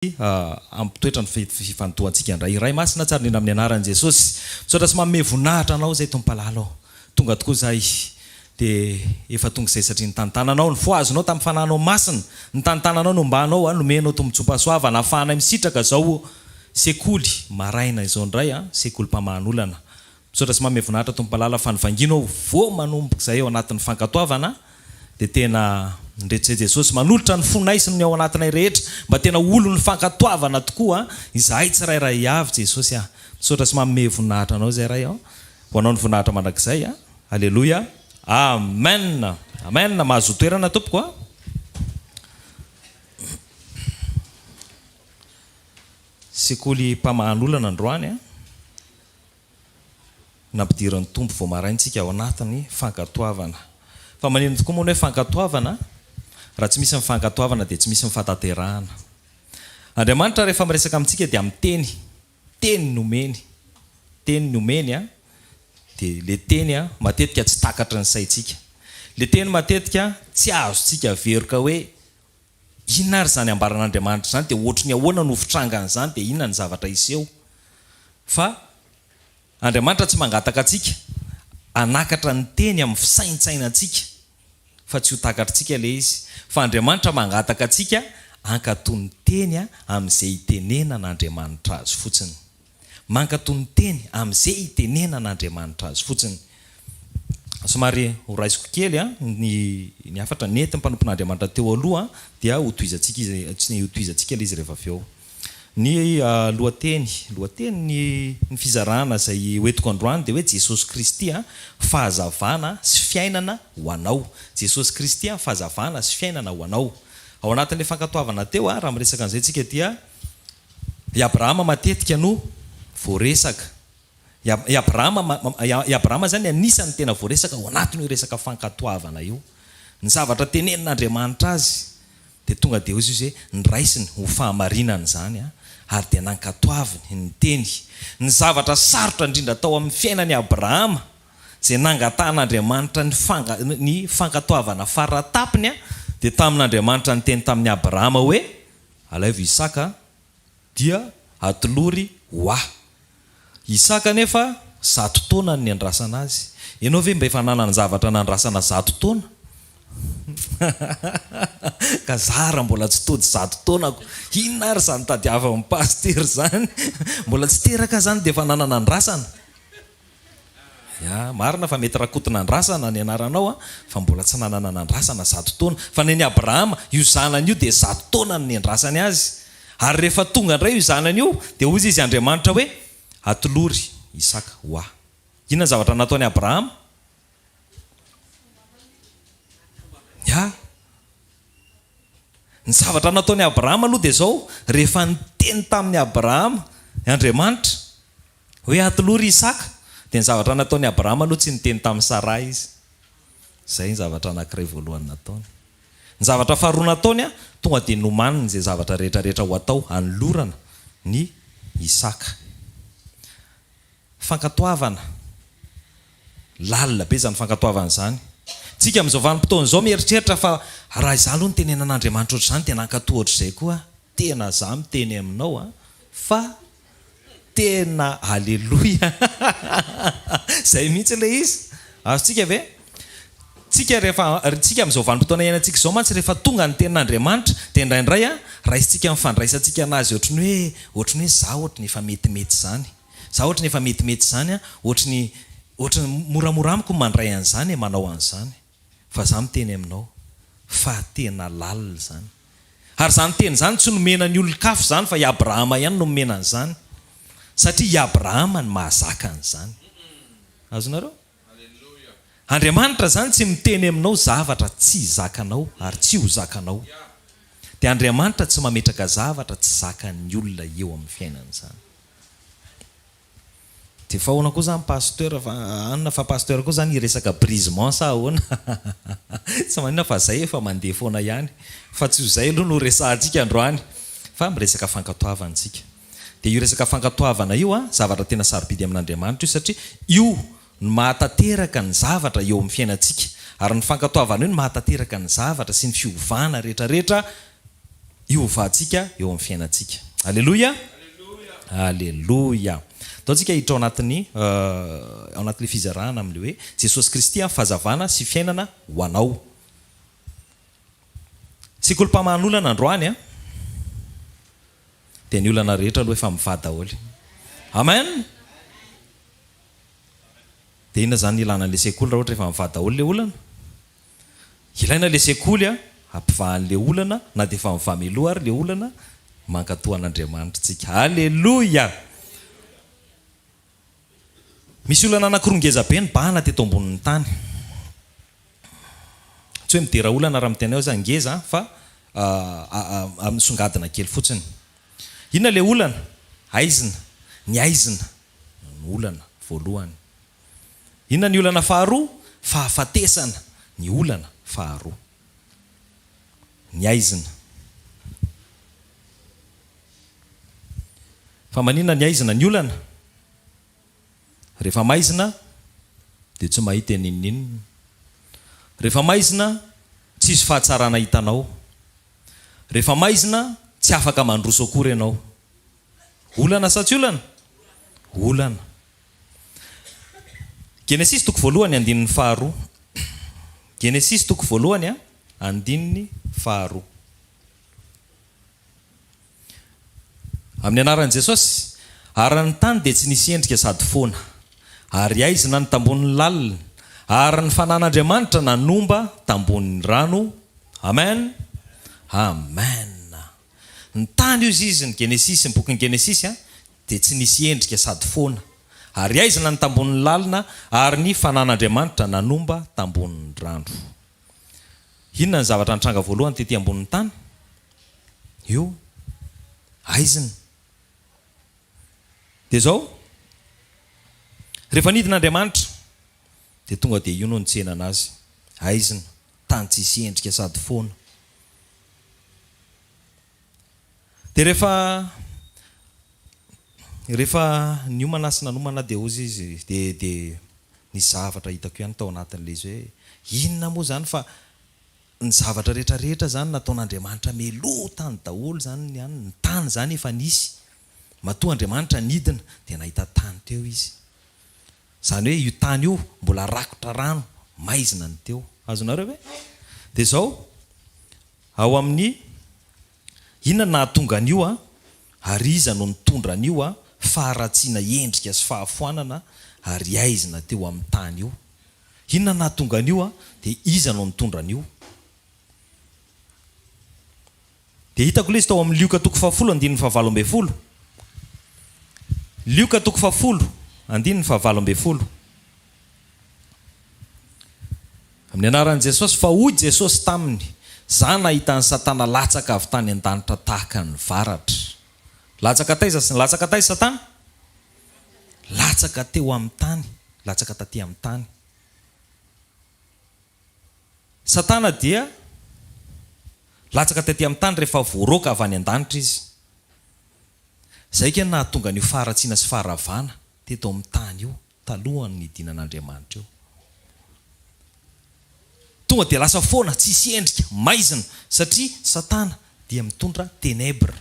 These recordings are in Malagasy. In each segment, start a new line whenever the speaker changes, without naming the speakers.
ampitoetra ny fifantohantsika indray iray masina tsara indrindra amin'ny anaran'i Jesosy. Misaotra sy manome voninahitra anao zay tompalalao. Tonga tokoa zay dia efa tonga izay satria ny tantananao ny foazonao tamin'ny fananao masina, ny tantananao no mbanao nomenao tombotsopasoavana ahafahana misitraka zao sekoly maraina izao indray sekoly mpamahana olana. Misaotra sy manome voninahitra tompalala fa nivanginao vo manomboka izay ao anatin'ny fankatoavana dia tena ndretra Jesosy manolotra ny fonaisiny ao anatinay rehetra mba tena olo ny fankatoavana tokoa izahay tsirairay avy Jesosy misaotra sy manome voninahitra anao zay ray ho anao ny voninahitra mandrakizay Alleluia. Amen. Amen. Mahazo toerana tompoko sekoly mpamahana olana androany nampidiran'ny tompo vao maraintsika ao anatiny fankatoavana. Fa maneno tokoa moa hoe fankatoavana raha tsy misy mifankatoavana dia tsy misy mifantaterahana. Andriamanitra rehefa miresaka amintsika dia amin'ny teny nomeny dia le teny matetika tsy takatra ny saitsika. Le teny matetika tsy azontsika veroka hoe inona ary zany ambaran'Andriamanitra zany dia ohatry ny ahoana no fitrangana zany dia inona ny zavatra iseho. Fa Andriamanitra tsy mangataka atsika anakatra ny teny amin'ny fisaintsainantsika fa tsy ho takatritsika le izy. Fa Andriamanitra mangataka atsika ankatony teny amin'izay itenenan'Andriamanitra azy fotsiny. Mankatony teny amin'izay itenenan'Andriamanitra azy fotsiny. Somary ho raisiko kely ny afatra nety mpanompon'Andriamanitra teo aloha dia hotoizantsika ilay izy rehefa avy eo. Ny lohateny ny fizarana izay hoentiko androany dia hoe Jesosy Kristy Fahazavana sy fiainana ho anao. Jesosy Kristy Fahazavana sy fiainana ho anao. Ao anatin'ilay fankatoavana teo raha miresaka an'izay tsika dia i Abrahama matetika no voaresaka. I Abrahama zany anisany tena voaresaka ao anatin'io resaka fankatoavana io. Ny zavatra tenenin'Andriamanitra azy dia tonga dia izy hoe niraisiny ho fahamarinana zany ary dia nankatoaviny ny teny. Ny zavatra sarotra indrindra tao amin'ny fiainan'i Abrahama izay nangatan'Andriamanitra ny fankatoavana faratapiny dia tamin'Andriamanitra ny teny tamin'ny Abrahama hoe alaivo Isaka dia atolory ho aho. Isaka nefa 100 taona ny andrasana azy. Ianao ve mba efa nanana zavatra nandrasana 100 taona? Ka zara mbola tsy tody 100 taonako. Inona ary zany tadiavan'ny paster zany? Mbola tsy teraka zany dia efa nanana andrasana. Marina fa mety rakotina andrasana ny anaranao fa mbola tsy nanana nandrasana 100 taona. Fa ny Abrahama io zanany io dia 100 taona ny andrasany azy. Ary rehefa tonga indray io zanany io dia hozy izy Andriamanitra hoe atolory Isaka ho aho. Inona zavatra nataony Abrahama? Ny zavatra nataony Abrahama aloha dia zao, rehefa niteny tamin'ny Abrahama Andriamanitra hoe atolory Isaka dia ny zavatra nataony Abrahama aloha tsy niteny tamin'ny Sarai izy. Zay ny zavatra anankiray voalohany nataony. Ny zavatra faharoa nataony tonga dia nomaniny izay zavatra rehetrarehetra ho atao hanolorana ny Isaka. Fankatoavana lalina be zany fankatoavana zany. Tsika amin'izao vanim-potoana izao mieritreritra fa raha izaho aloha ny tenenan'Andriamanitra ohatr' izany dia nankatoa ohatr'izay koa. Tena izaho miteny aminao fa tena Alleluia. Zay mihitsy ilay izy. Azontsika ve? Tsika amin'izao vanim-potoana iainantsika izao mantsy rehefa tonga ny tenin'Andriamanitra dia indraindray raisintsika mifandraisantsika anazy ohatry ny hoe zaho ohatry ny efa metimety zany. Zaho ohatry ny efa metimety zany ohatry ny moramora amiko mandray an'izany manao an'izany. Fa zaho miteny aminao fa tena lalina zany. Ary zany teny zany tsy nomena ny olon-kafo zany fa i Abrahama ihany no nomena an'izany. Satria i Abrahama ny mahazaka an'izany. Azonareo? Andriamanitra zany tsy miteny aminao zavatra tsy zakanao ary tsy ho zakanao. Dia Andriamanitra tsy mametraka zavatra tsy zakan'ny olona eo amin'ny fiainana zany. Dia fahoana koa zany pasteur fa pasteur koa zany resaka brisement sa ahoana? Tsy manina fa zay efa mandeha foana ihany. Fa tsy ho zay aloha no resahantsika androany. Fa miresaka fankatoavantsika. Dia io resaka fankatoavana io zavatra tena sarobidy amin'Andriamanitra io satria io no mahatateraka ny zavatra eo amin'ny fiainantsika. Ary ny fankatoavana io no mahatateraka ny zavatra sy ny fiovana rehetrarehetra iovahantsika eo amin'ny fiainantsika. Alleluia. Alleluia. Taontsika hiditra ao anatin'le fizarana amin'le hoe Jesosy Kristy Fahazavana sy fiainana ho anao. Sekoly famahana olana androany dia ny olana rehetra aloha efa mivady daholo. Amen. Dia inona zany ilana an'le sekoly raha ohatra efa mivady daholo le olana? Ilaina le sekoly hampivahan'le olana na dia efa mivameloa ary le olana mankatoan'Andriamanitra tsika. Alleluia. Misy olana anankiroa be nibahana teto ambonin'ny tany. Tsy hoe midera olana raha miteny ao za ngeza fa misongadina kely fotsiny. Inona le olana? Aizina. Ny aizina ny olana voalohany. Inona ny olana faharoa? Fahafatesana ny olana faharoa. Ny aizina. Fa maninona ny aizina ny olana? Rehefa maizina dia tsy mahita ninninina. Rehefa maizina tsisy fahatsarana hitanao. Rehefa maizina tsy afaka mandroso akory ianao. Olana sa tsy olana? Olana. Genesis toko voalohany andininy faharoa. Genesis toko voalohany andininy faharoa. Amin'ny anaran'i Jesosy, ary ny tany dia tsy nisy endrika sady foana, ary aizina ny tambonin'ny lalina, ary ny fanan'Andriamanitra nanomba tambonin'ny rano. Amen. Amen. Ny tany io izy ny Genesis, ny bokin'ny Genesis dia tsy nisy endrika sady foana, ary aizina ny tambonin'ny lalina, ary ny fanan'Andriamanitra nanomba tambonin'ny rano. Inona ny zavatra nitranga voalohany tety ambonin'ny tany? Io aizina. Dia zao rehefa nidin'Andriamanitra dia tonga dia io no nitsena anazy. Aizina, tany tsisy endrika sady foana. Dia rehefa niomana sy nanomana dia ozy izy dia ny zavatra hitako ihany tao anatin'ilay izy hoe inona moa zany fa ny zavatra rehetrarehetra zany nataon'Andriamanitra meloa tany daholo zany ny tany zany efa nisy. Matoa Andriamanitra nidina dia nahita tany teo izy. Zany hoe io tany io mbola rakotra rano, maizina ny teo. Azonareo ve? Dia zao ao amin'ny inona nahatonga an'io ary iza no nitondra an'io faharatsiana endrika sy fahafoanana ary aizina teo amin'ny tany io. Inona nahatonga an'io dia iza no nitondra an'io. Dia hitako ilay izy tao amin'ny Lioka toko 10:17. Lioka toko 10:17. Amin'ny anaran'i Jesosy, fa hoy Jesosy taminy, za nahita ny Satana latsaka avy tany an-danitra tahaka ny varatra. Latsaka taiza Satana? Latsaka teo amin'ny tany, latsaka taty amin'ny tany. Satana dia latsaka taty amin'ny tany rehefa voaroka avy any an-danitra izy. Zay ke nahatonga n'io faharatsiana sy faharavana teto amin'ny tany io talohany nidinan'Andriamanitra io. Tonga dia lasa foana tsisy endrika, maizina, satria Satana dia mitondra ténèbre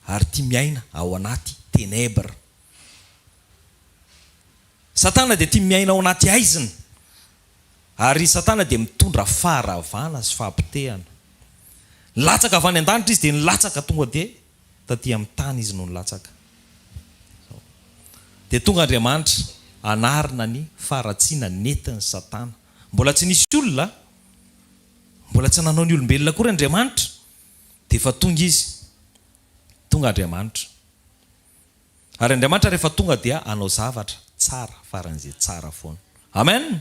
ary tia miaina ao anaty ténèbre. Satana dia tia miaina ao anaty aizina, ary Satana dia mitondra faharavana sy fahampitehana. Latsaka avy any an-danitra izy dia nilatsaka tonga dia taty amin'ny tany izy no nilatsaka. Dia tonga Andriamanitra anarina ny faharatsiana nentin'ny Satana. Mbola tsy nisy olona, mbola tsy nanao ny olombelona akory Andriamanitra, dia efa tonga izy. Tonga Andriamanitra. Ary Andriamanitra rehefa tonga dia anao zavatra tsara faran'izay tsara foana. Amen.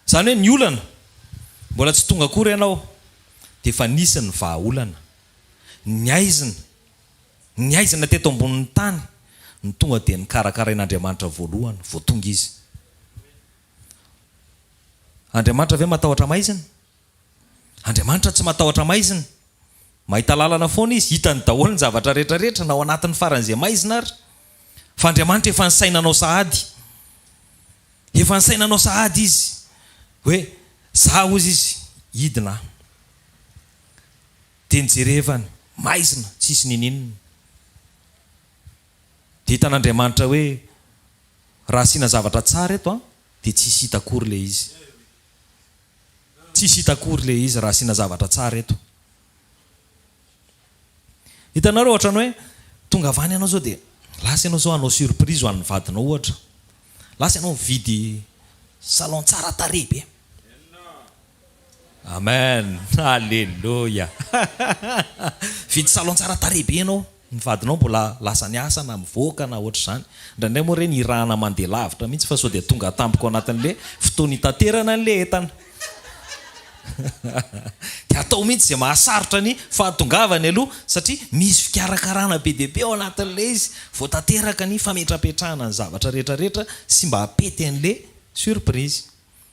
Zany hoe ny olana mbola tsy tonga akory ianao dia efa nisy ny vahaolana. Ny aizina teto ambonin'ny tany ny tonga dia nikarakarain'Andriamanitra voalohany vao tonga izy. Andriamanitra ve matahotra maizina? Andriamanitra tsy matahotra maizina. Mahita lalana foana izy, hitany daholo ny zavatra rehetrarehetra na ao anatin'ny faran'izay maizina ary. Fa Andriamanitra efa nisainanao sahady. Efa nisainanao sahady izy. Hoe, za ozy izy, hidina. dia nijerevany maizina tsisy nininina. Dia hitan'Andriamanitra hoe raha asiana zavatra tsara eto a dia tsisy hita akory le izy. Tsisy hita akory le izy raha asiana zavatra tsara eto. Hitanareo ohatrany hoe tonga avany ianao zao dia lasa ianao zao hanao surprise ho an'ny vadinao ohatra. Lasa ianao mividy salon tsara tarehy be. Amen. Alléluia. Vidy salon tsara tarehy be ianao. Ny vadinao mbola lasa niasa na mivoaka na ohatra izany. Ndraindray moa reny irahana mandeha lavitra mihitsy fa sao dia tonga tampoka ao anatin'le fotoana hitaterana an'le entana. Dia atao mihitsy izay mahasarotra ny fahatongavany aloha satria misy fikarakarana be dia be ao anatin'le izy. Voatateraka ny fametrapetrahana ny zavatra rehetrarehetra sy mba hapety an'le surprise.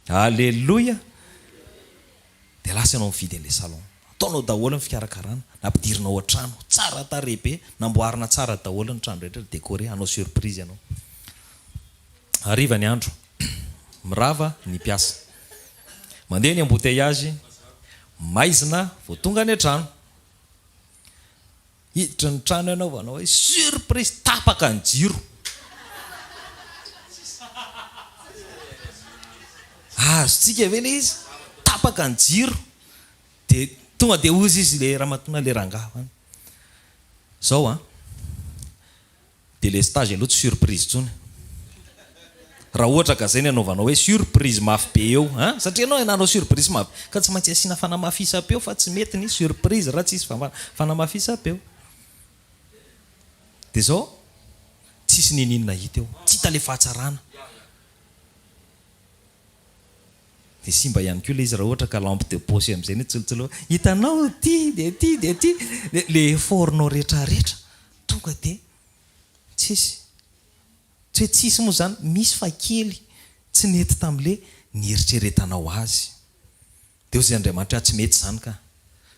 Alléluia. Dia lasa ianao mividy an'le salon. Ataonao daholo ny fikarakarana, nampidirinao an-trano tsara tarehy be, namboarina tsara daholo ny trano rehetra décoré, hanao surprise ianao. Hariva ny andro, mirava ny mpiasa. Mandeha ny embouteillage, maizina vao tonga ny trano. Hiditra ny trano ianao vao hanao hoe surprise, tapaka ny jiro. Azotsika ve le izy? Tapaka ny jiro. Dia tonga dia ozy izy le ramatona le rangaha. Zao a dia le stage aloha tsy surprise tsony. Raha ohatra ka zay ny anaovanao hoe surprise mafy be eo, satria ianao nanao surprise mafy ka tsy maintsy asiana fanamafisam-peo fa tsy mety ny surprise raha tsisy fanamafisam-peo. Dia zao tsisy nininona hita eo, tsy hita le fahatsarana. Dia simba ihany koa le izy raha ohatra ka lampe de poche amin'izay ny tsolotsolao hitanao ty dia ty dia ty, le effortnao rehetrarehetra tonga dia tsisy. Tsy hoe tsisy moa zany, misy fa kely tsy nety tamin'le nieritreretanao azy. Dia hoy Andriamanitra tsy mety zany ka.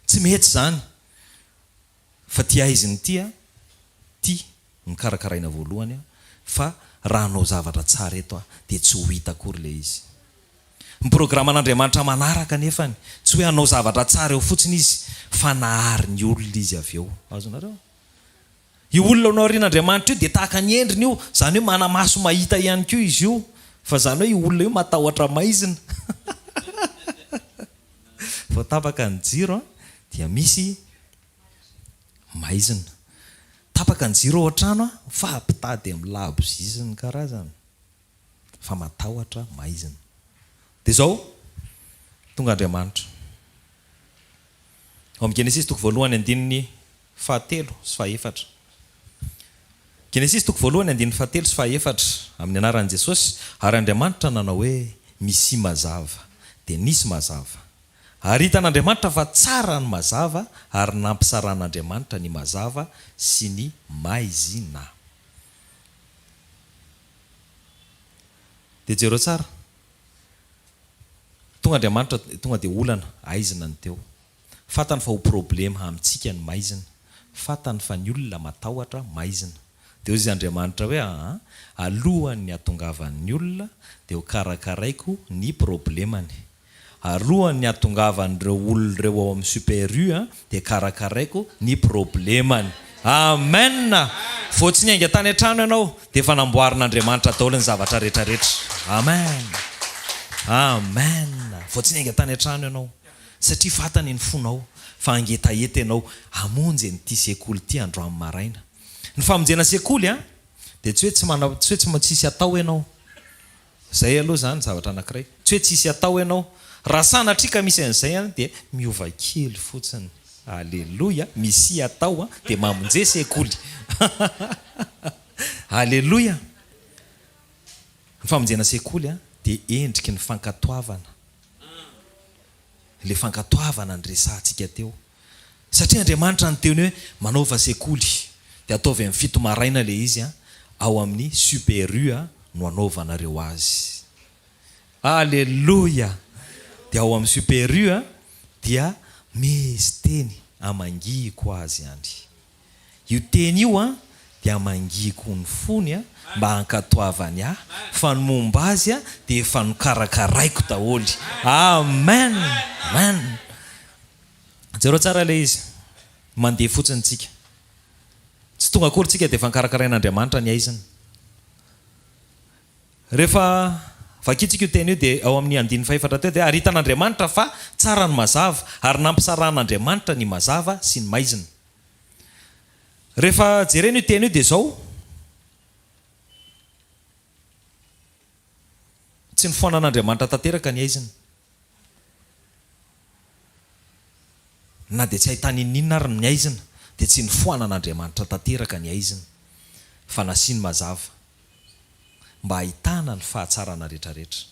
Tsy mety zany. Fa ty aiziny ty nikarakaraina voalohany fa raha hanao zavatra tsara eto dia tsy ho hita akory le izy. Ny programan'Andriamanitra manaraka nefany tsy hoe hanao zavatra tsara eo fotsiny izy fa nahary ny olona izy avy eo. Azonareo? Io olona anao rian'Andriamanitra io dia tahaka ny endriny io, zany hoe manamaso mahita ihany koa izy io, fa zany hoe io olona io matahotra maizina. Vao tapaka ny jiro dia misy maizina. Tapaka ny jiro ao an-trano fa ampitady amin'ny laboziziny karazany, fa matahotra maizina. Dia zao tonga Andriamanitra ao amin'ny Genesis toko voalohany andininy 7 sy 14. Genesis toko voalohany andininy 7 sy 14 amin'ny anaran'i Jesosy. Ary Andriamanitra nanao hoe misy mazava dia nisy mazava. Ary hitan'Andriamanitra fa tsara ny mazava ary nampisaran'Andriamanitra ny mazava sy ny maizina. Dia jereo tsara. Tonga Andriamanitra tonga dia olana aizina ny teo. Fatany fa ho problema amintsika ny maizina. Fatany fa ny olona matahotra maizina. Dia hoy izy Andriamanitra hoe alohan'ny hatongavan'ny olona dia ho karakaraiko ny problemany. Alohan'ny hatongavan'ireo olona ireo ao amin'ny super U dia karakaraiko ny problemany. Amen. Vao tsy niainga tany an-trano ianao dia efa namboarin'Andriamanitra daholo ny zavatra rehetrarehetra. Amen. Amen. Vao tsy niainga tany an-trano ianao satria fatany ny fonao fa angetaeta ianao hamonjy n'ity sekoly ity androany maraina. Ny famonjena sekoly dia tsy hoe tsisy atao ianao. Zay aloha zany zavatra anankiray. Tsy hoe tsisy atao ianao. Raha sanatrika misy an'izay dia miova kely fotsiny. Alléluia. Misy atao dia mamonjy sekoly. Alléluia. Ny famonjena sekoly dia endriky ny fankatoavana. Le fankatoavana ny resantsika teo. Satria Andriamanitra ny teony hoe manaova sekoly dia ataovy amin'ny 7 maraina le izy ao amin'ny super U no anaovanareo azy. Alléluia. Dia ao amin'ny super U dia misy teny amangiko azy any. Io teny io dia amangiko ny fony mba hankatoavany fa ny momba azy dia efa nokarakaraiko daholo. Amen. Amen. Jereo tsara le izy. mandeha fotsiny tsika. Tsy tonga akory tsika dia efa nikarakarain'Andriamanitra ny aiziny. Rehefa vakitsika io teny io dia ao amin'ny 1:4 teo dia ary hitan'Andriamanitra fa tsara ny mazava ary nampisaran'Andriamanitra ny mazava sy ny maizina. Rehefa jerena io teny io dia zao tsy nifoanan'Andriamanitra tanteraka ny aiziny. Na dia tsy ahitany ninona ary ny aizina dia tsy nifoanan'Andriamanitra tanteraka ny aiziny fa nasiany mazava mba ahitana ny fahatsarana rehetrarehetra.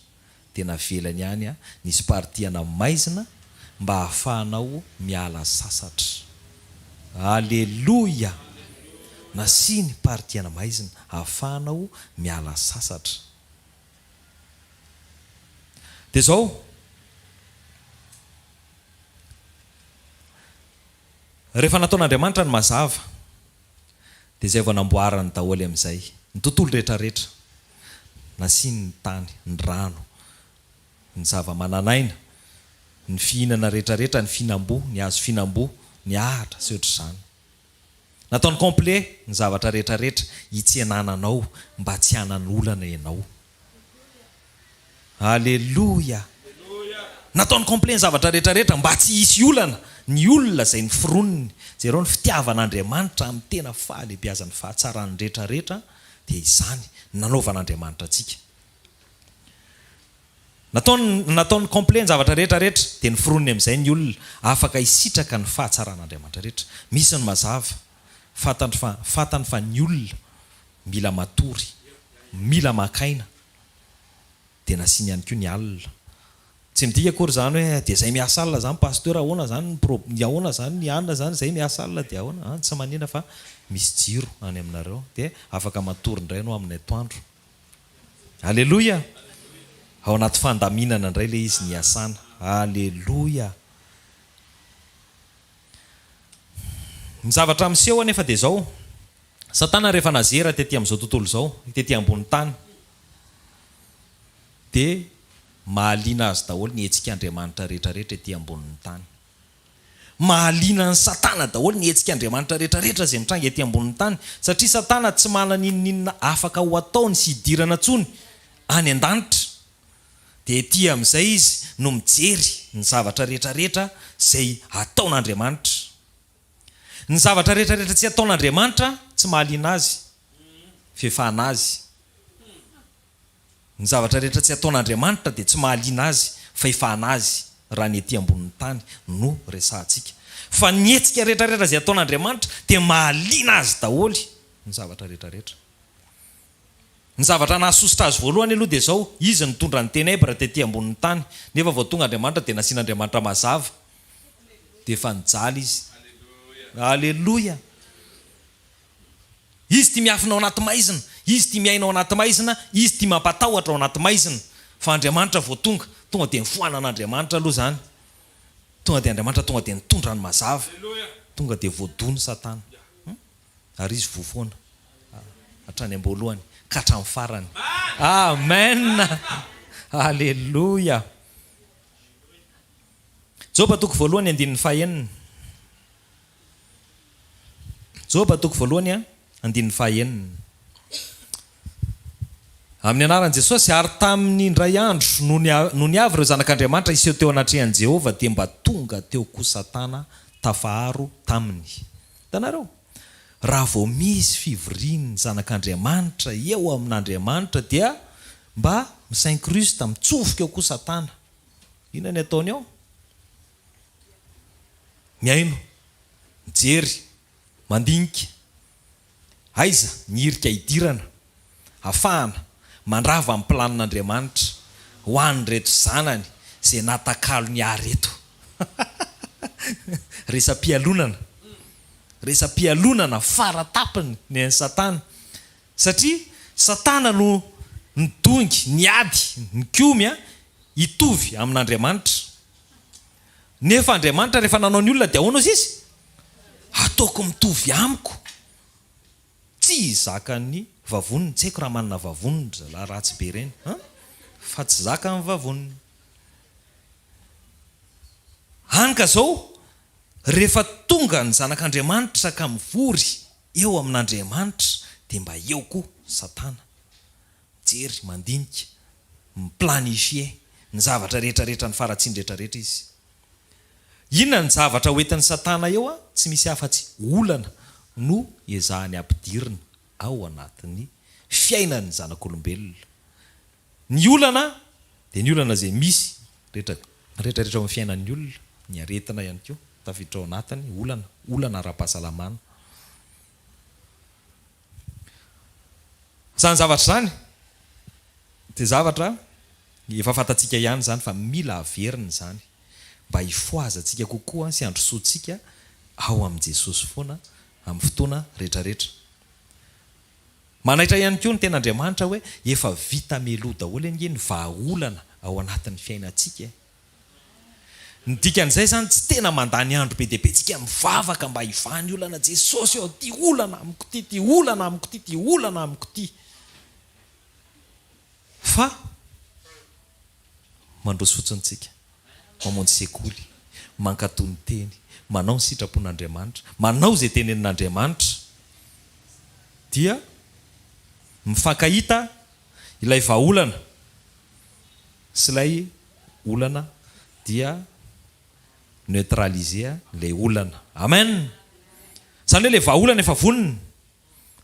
Dia navelany ihany nisy partiana maizina mba hahafahanao miala sasatra. Aleloia. Nasiany partiana maizina hahafahanao miala sasatra. Dia zao rehefa nataon'Andriamanitra ny mazava dia izay vao namboarany daholo amin'izay ny tontolo rehetrarehetra. Nasiany ny tany, ny rano, ny zava-mananaina, ny fihinana rehetrarehetra, ny fihinam-boa, ny hazo fihinam-boa, ny ahatra sy ohatr'izany. Nataony complet ny zavatra rehetrarehetra hitsenananao mba tsy hanany olana ianao. Aleloia. Nataony complet ny zavatra rehetrarehetra mba tsy hisy olana. Ny olona izay ny fironiny, izay ireo ny fitiavan'Andriamanitra amin'ny tena fahalehibiazany fahatsarany rehetrarehetra dia izany nanaovan'Andriamanitra antsika. Nataony complet ny zavatra rehetrarehetra dia ny fironiny amin'izay ny olona afaka hisitraka ny fahatsaran'Andriamanitra rehetra. Misy ny mazava fantany fa ny olona mila matory, mila makaina dia nasiany ihany koa ny alina. Tsy midika akory zany hoe dia izay miasa alina zany pasteur ahoana zany ahoana zany ny anona zany izay miasa alina dia ahoana. Tsy manina fa misy jiro any aminareo dia afaka matory indray no amin'ny atoandro. Aleloia. Ao anaty fandaminana indray ilay izy ny asana. Aleloia. Ny zavatra miseho anefa dia zao. Satana rehefa nazera tetỳ amin'izao tontolo izao, tetỳ ambony tany dia mahaliana azy daholo ny hetsikaandriamanitra rehetrarehetra etỳ ambonin'ny tany. Mahaliana ny Satana daholo ny hetsikaandriamanitra rehetrarehetra izay mitranga etỳ ambonin'ny tany satria Satana tsy manana ninona afaka ho ataony sy hidirana intsony any an-danitra. Dia etỳ amin'izay izy no mijery ny zavatra rehetrarehetra izay ataon'Andriamanitra. Ny zavatra rehetrarehetra tsy ataon'Andriamanitra tsy mahaliana azy, fefana azy. Ny zavatra rehetra tsy ataon'Andriamanitra dia tsy mahaliana azy, fefana azy raha ny etỳ ambonin'ny tany no resahantsika. Fa ny hetsika rehetrarehetra izay ataon'Andriamanitra dia mahaliana azy daholo ny zavatra rehetrarehetra. Ny zavatra nahasosotra azy voalohany aloha dia zao, izy nitondra ny ténèbre tetỳ ambonin'ny tany, nefa vao tonga Andriamanitra dia nasian'Andriamanitra mazava dia efa nijaly izy. Aleloia. Izy tia miafina ao anaty maizina, izy tia miaina ao anaty maizina, izy tia mampatahotra ao anaty maizina. Fa Andriamanitra vao tonga dia nifoanan'Andriamanitra aloha zany. Tonga dia Andriamanitra tonga dia nitondra ny mazava. Tonga dia voadony Satana. Ary izy vofoana hatrany am-boalohany ka hatramin'ny farany. Amen. Aleloia. Joba toko voalohany 9:5. Joba toko voalohany 9:5. Amin'ny anaran'i Jesosy ary tamin'ny indray andro no niavy ireo zanak'Andriamanitra iseho teo anatrehan'i Jehovah dia mba tonga teo koa Satana tafaharo taminy. Hitanareo, raha vao misy fivorian'ny zanak'Andriamanitra eo amin'Andriamanitra dia mba misainkristo mitsofoka eo koa Satana. Inona ny ataony ao? Miaino, mijery, mandinika, aiza nihirika hidirana, hafahana mandrava amin'ny planin'Andriamanitra ho an'ny reto zanany izay natakalo ny areto. Resam-pialonana faratapiny ny an'ny Satana. Satria Satana no nidongy, niady, nikomy hitovy amin'Andriamanitra. Nefa Andriamanitra rehefa nanao ny olona dia ahoana izy? Ataoko mitovy amiko. Tsy zaka ny vavoniny, tsy haiko raha manana vavoniny zalahy ratsy be ireny, fa tsy zaka ny vavoniny. Hany ka zao rehefa tonga ny zanak'Andriamanitra ka mivory eo amin'Andriamanitra dia mba eo koa Satana mijery, mandinika, miplanifie ny zavatra rehetrarehetra, ny faratsiany rehetrarehetra izy. Inona ny zavatra hoentin'ny Satana eo a? Tsy misy afa-tsy olana no ezahany ampidirina ao anatin'ny fiainan'ny zanak'olombelona. Ny olana dia ny olana izay misy rehetrarehetra amin'ny fiainan'ny olona, ny aretina ihany koa tafiditra ao anatiny olana ara-pahasalamana. Zany zavatra zany dia zavatra efa fantatsika ihany zany, fa mila averina zany mba hifoazantsika kokoa sy androsoantsika ao amin'i Jesosy foana amin'ny fotoana rehetrarehetra. Manaitra ihany koa ny ten'Andriamanitra hoe efa vita meloa daholo ny vahaolana ao anatin'ny fiainantsika. Ny dikan'izay zany tsy tena mandany andro be dia be tsika mivavaka mba hivany olana Jesosy eo, ty olana amiko ty, ty olana amiko ty, ty olana amiko ty. Fa mandroso fotsiny tsika, mamonjy sekoly, mankatony teny, manao ny sitrapon'Andriamanitra, manao izay tenenin'Andriamanitra, dia mifankahita ilay vahaolana sy ilay olana dia neutraliser ilay olana. Amen. Zany hoe ilay vahaolana efa vonona,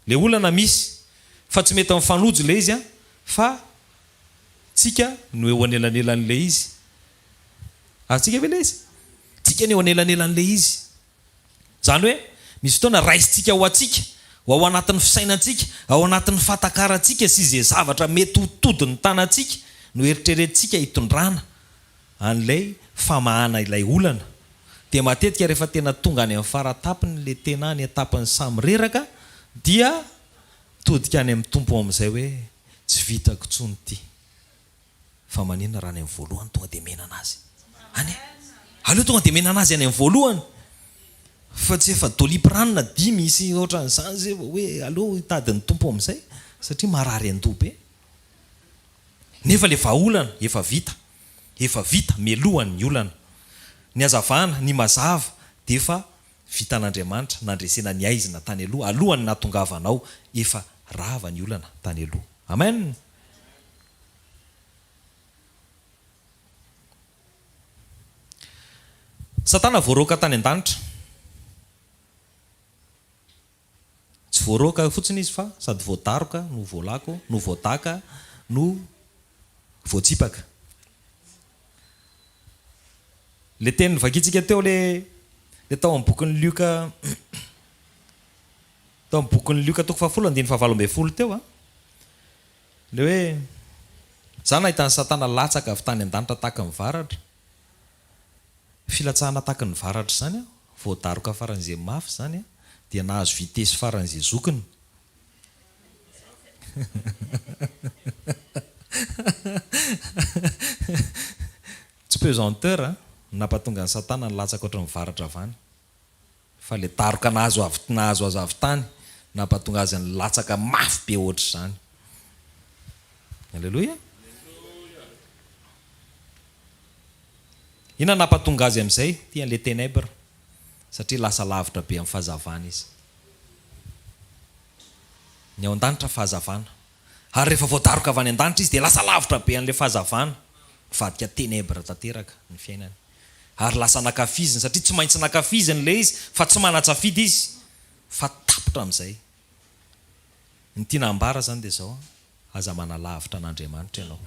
ilay olana misy, fa tsy mety mifanojo ilay izy fa tsika no eo anelanelan'ilay izy. Tsika ve ilay izy? Tsika no eo anelanelan'ilay izy. Zany hoe misy fotoana raisitsika ho atsika, ao anatin'ny fisainantsika, ao anatin'ny fatakarantsika sy izay zavatra mety ho todiny tanantsika no eritreretintsika hitondrana an'ilay famahana ilay olana. Dia matetika rehefa tena tonga any amin'ny faratapiny ilay tena any etapiny samy reraka, dia todika any amin'ny tompo amin'izay hoe tsy vitako tsony ty, fa maninona raha any amin'ny voalohany tonga dia mena anazy any, aleo tonga dia mena anazy any amin'ny voalohany, fa tsy efa dolipiranina dimy isy ohatran'izany zay hoe aleo hitady ny tompo amin'izay, satria marary an-doha be. Nefa ilay vahaolana efa vita melohany ny olana. Ny hazavana, ny mazava dia efa vitan'Andriamanitra nandresena ny aizina tany aloha, alohany nahatongavanao, efa rava ny olana tany aloha. Amen. Satana voaroaka tany an-danitra. Tsy voaroaka fotsiny izy fa sady voataroka no voalako, no voataka, no voatsipaka. Le teny vakitsika teo le tao amin'ny bokin'ny Luka, tao amin'ny bokin'ny Luka toko 7:7 teo le hoe zany nahitany Satana latsaka avy tany an-danitra tahaka ny varatra. Filatsahana tahaka ny varatra zany voadaroka faran'izay mafy zany dia nahazo vitesy faran'izay zokiny. Tsy pesanteur nampatonga ny Satana ny latsaka ohatran'ny varatra avany, fa le daroka nahazo azy avy tany nampatonga azy ny latsaka mafy be ohatr' zany. Alleluia. Ina nampatonga azy amin'izay? Tia le ténèbre, satria lasa lavitra be amin'ny fahazavana izy. Ny ao an-danitra fahazavana, ary rehefa voadaroka avy any an-danitra izy dia lasa lavitra be an'ilay fahazavana, vadika ténèbre tanteraka ny fiainany, ary lasa nakafiziny, satria tsy maintsy nakafiziny ilay izy, fa tsy manatsafidy izy, fa tapitra amin'izay. Ny tiana ambara zany dia zao, aza manalavitra an'Andriamanitra ianao,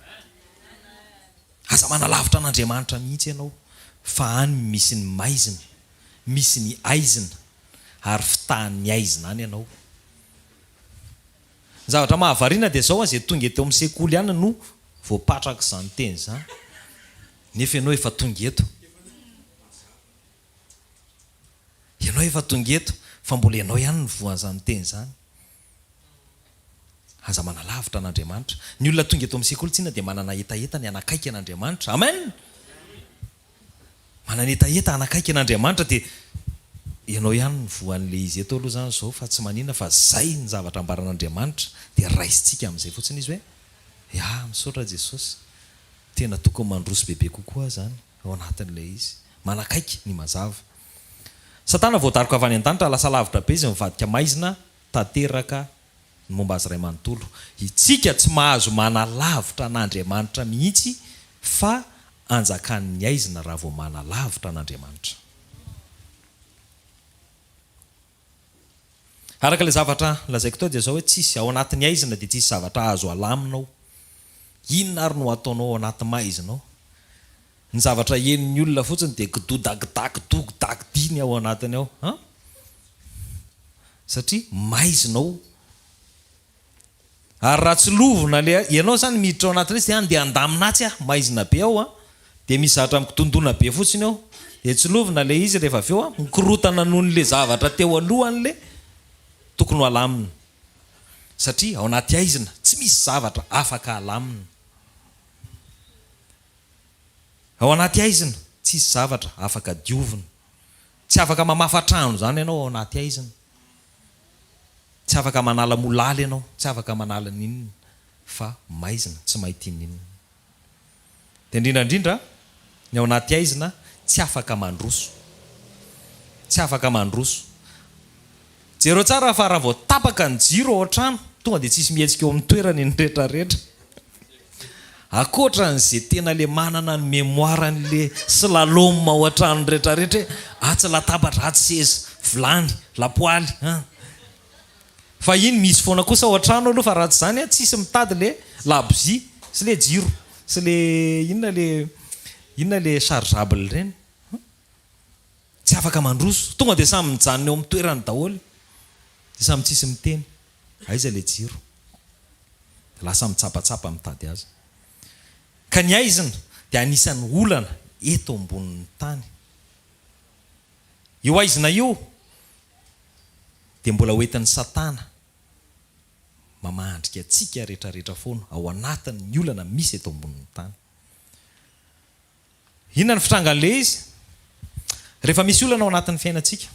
aza manalavitra an'Andriamanitra mihitsy ianao, fa any misy ny maizina, misy ny aizina, ary fitahan'ny aizina any ianao. Ny zavatra mahavariana dia zao izay tonga eto amin'ny sekoly ihany no voapatraka izany teny zany, nefa ianao efa tonga eto, ianao efa tonga eto, fa mbola ianao ihany ny voan'izany teny zany. Aza manalavitra an'Andriamanitra. Ny olona tonga eto amin'ny sekoly tsy inona dia manana etaeta ny anakaiky an'Andriamanitra. Amen. Manana etaeta anakaiky an'Andriamanitra dia ianao ihany ny voan'ilay izy eto aloha zany zao, fa tsy manina fa zay ny zavatra ambaran'Andriamanitra, dia raisitsika amin'izay fotsiny izy hoe misaotra Jesosy, tena tokony mandroso bebe kokoa zany ao anatin'ilay izy, manakaiky ny mazava. Satana voatariko avy any an-danitra lasa lavitra be izy mivadika maizina tanteraka ny momba azy ray manontolo. Itsika tsy mahazo manalavitra an'Andriamanitra mihitsy fa anjakan'ny aizina raha vao manalavitra an'Andriamanitra. Araka ilay zavatra lazaiko tao dia zao hoe tsisy ao anatin'ny aizina dia tsisy zavatra azo alaminao. Inona ary no ataonao ao anaty maizinao? Ny zavatra henon'ny olona fotsiny dia kidodakidaky ao anatiny ao. Satria maizinao. Ary raha tsy lovona le ianao zany miditra ao anatin'izy dia andeha andamina maizina be ao dia misy zavatra mikitondona be fotsiny ao. Dia tsy lovona le izy rehefa avy eo mikorotana noho n'le zavatra teo alohan'le tokony ho alamina. Satria ao anaty aizina tsy misy zavatra afaka alamina. Ao anaty aizina tsy misy zavatra afaka diovina. Tsy afaka mamafa trano zany ianao ao anaty aizina. Tsy afaka manala molaly ianao, tsy afaka manala ninona fa maizina tsy mahity ninona. Dia indrindrandrindra ny ao anaty aizina tsy afaka mandroso. Tsy afaka mandroso. Jero tsara fa raha vao tapaka ny jiro ao an-trano tonga dia tsisy mihetsika eo amin'ny toerany ny rehetrarehetra. Akoatra n'izay tena le manana ny memoara n'le slalom ao an-trano rehetrarehetra atsy latabatra, atsy seza, vilany, lapoaly. Fa iny misy foana kosa ao an-trano aloha fa raha tsy zany tsisy mitady le labozia sy le jiro sy le inona le chargeable ireny. Tsy afaka mandroso. Tonga dia samy mijanona eo amin'ny toerany daholo. Dia samy tsisy miteny. Aiza le jiro? Lasa mitsapatsapa mitady azy. Ka ny aizina dia anisan'ny olana eto ambonin'ny tany. Io aizina io dia mbola hoentin'ny Satana mamandrika antsika rehetrarehetra foana ao anatin'ny olana misy eto ambonin'ny tany. Inona ny fitrangan'le izy? Rehefa misy olana ao anatin'ny fiainantsika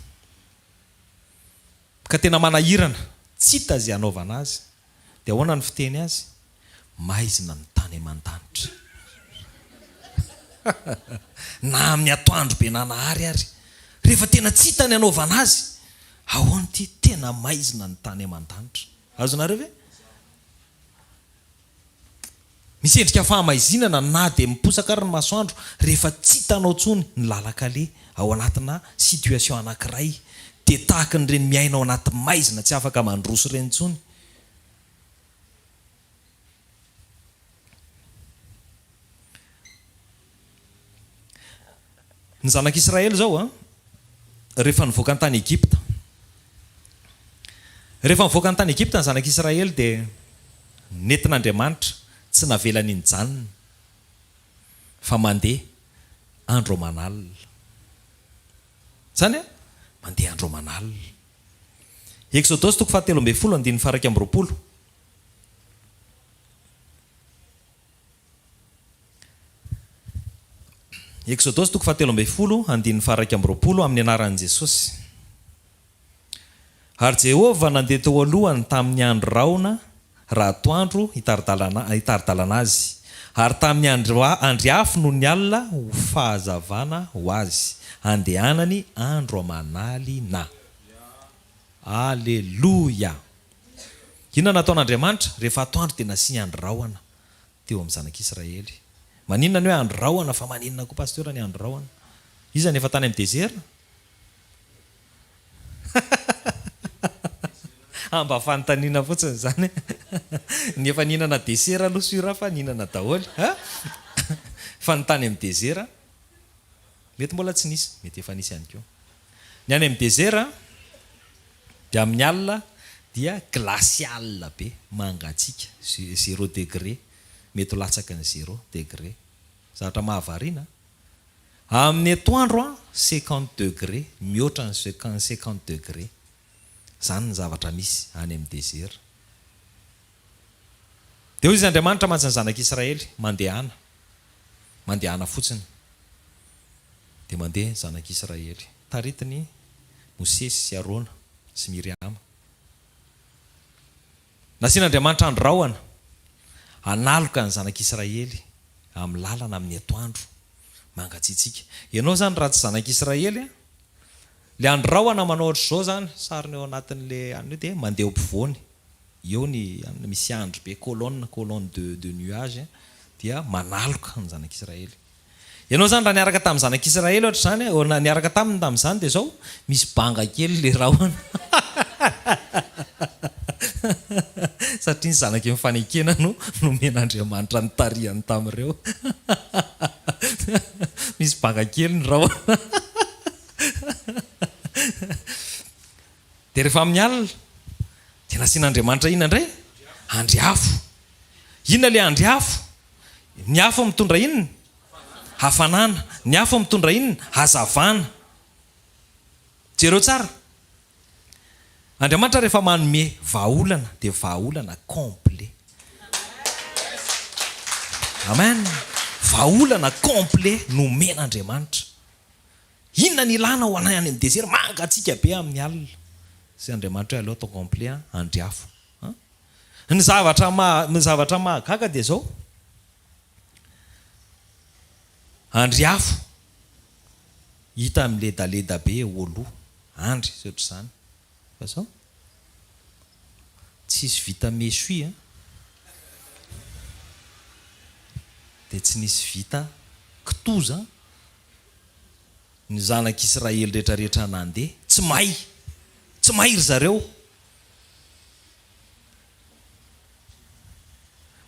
ka tena manahirana, tsy hita izay anaovana azy, dia ahoana ny fiteny azy? Maizina ny tany aman-danitra. Na amin'ny atoandro be nanahary ary, rehefa tena tsy hita ny anaovana azy, ahoana ty tena maizina ny tany aman-danitra. Azonareo ve? Misy endrika fahamaizinana na dia miposaka ary ny masoandro rehefa tsy hitanao tsony ny lalakale ao anatina situation anankiray, dia tahaka n'ireny miaina ao anaty maizina tsy afaka mandroso ireny tsony. Ny zanak'Israely zao rehefa nivoaka ny tany Egypta. Rehefa nivoaka ny tany Egypta ny zanak'Israely dia nentin'Andriamanitra tsy navelany ny janony fa mandeha andro aman'alina. Zany mandeha andro aman'alina. Exodosy 7:20. Exodosy 7:20 amin'ny anaran'i Jesosy. Ary Jehovah nandeha teo alohany tamin'ny andro raona raha atoandro hitaridalana azy. Ary tamin'ny andro afo no ny alina ho fahazavana ho azy. Andehanany andro amanaly na. Aleluia. Inona nataon'Andriamanitra? Rehefa atoandro dia nasiany andro raona teo amin'ny zanak'Israely. Maninona ny hoe andro raona fa maninona koa pasteur ny andro raona? Iza nefa tany amin'ny désert? Mba fanontaniana fotsiny zany. Nefa ninana désert aloha sura fa ninana daholo. Fa ny tany amin'ny désert mety mbola tsy nisy, mety efa nisy ihany koa. Ny any amin'ny désert dia amin'ny alina dia glacial be, mangatsiaka, 0 degré, mety ho latsaka ny 0 degré. Zavatra mahavariana. Amin'ny atoandro 50 degré, mihoatra ny 50 degré. Zany ny zavatra misy any amin'ny désert. Dia hoy izy Andriamanitra mantsy ny zanak'Israely mandehana fotsiny. Dia mandeha ny zanak'Israely taritiny Mosesy sy Arona sy Miriama. Nasian'Andriamanitra andro rahoana analoka ny zanak'Israely amin'ny lalana amin'ny atoandro mangatsiatsika. Ianao zany raha tsy zanak'Israely le andraona manao ohatr' zao zany sariny eo anatin'le any io dia mandeha eo ampovoany eo ny misy andro be colonne de nuage dia manaloka ny zanak'Israely. Ianao zany raha niaraka tamin'ny zanak'Israely ohatra zany niaraka taminy tamin'izany dia zao misy banga kely le rahona satria ny zanaky mifanekena no men'Andriamanitra ny tarihany tamin'ireo misy banga kely ny rahona dia rehefa amin'ny alina dia nasian'Andriamanitra inona indray andriafo. Inona le andriafo? Ny afo mitondra inona? Hafanana. Ny afo mitondra inona? Hazavana. Jereo tsara. Andriamanitra rehefa manome vahaolana dia vahaolana complet. Amen. Vahaolana complet nomen'Andriamanitra. Inona ny ilana ho anay any amin'ny désert? Mangatsika be amin'ny alina. Sy Andriamanitra hoe aleo atao complet andriafo. Ny zavatra mahagaga dia zao andriafo hita miledaleda be olo andry sy ohatr' izany fa zao tsisy vita mesui dia tsy nisy vita kitoza. Ny zanak'Israely rehetrarehetra nandeha tsy mahay ry zareo.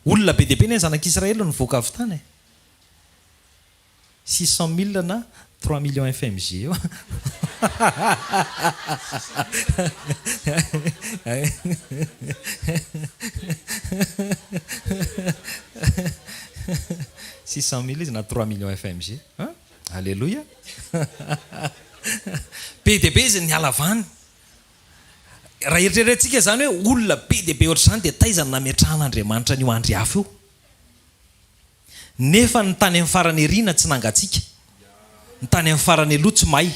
Olona be dia be ny zanak'Israely no nivoaka avy tany 600 000 na 3 millions FMG eo. 600 000 izy na 3 millions FMG. Alléluia. Be dia be izy niala avany. Raha eritreretintsika zany hoe olona be dia be ohatr' izany dia taizany nametrahan'Andriamanitra ny andry afo io. Nefa ny tany amin'ny farany erina tsy nangatsika. Ny tany amin'ny farany aloha tsy mahay.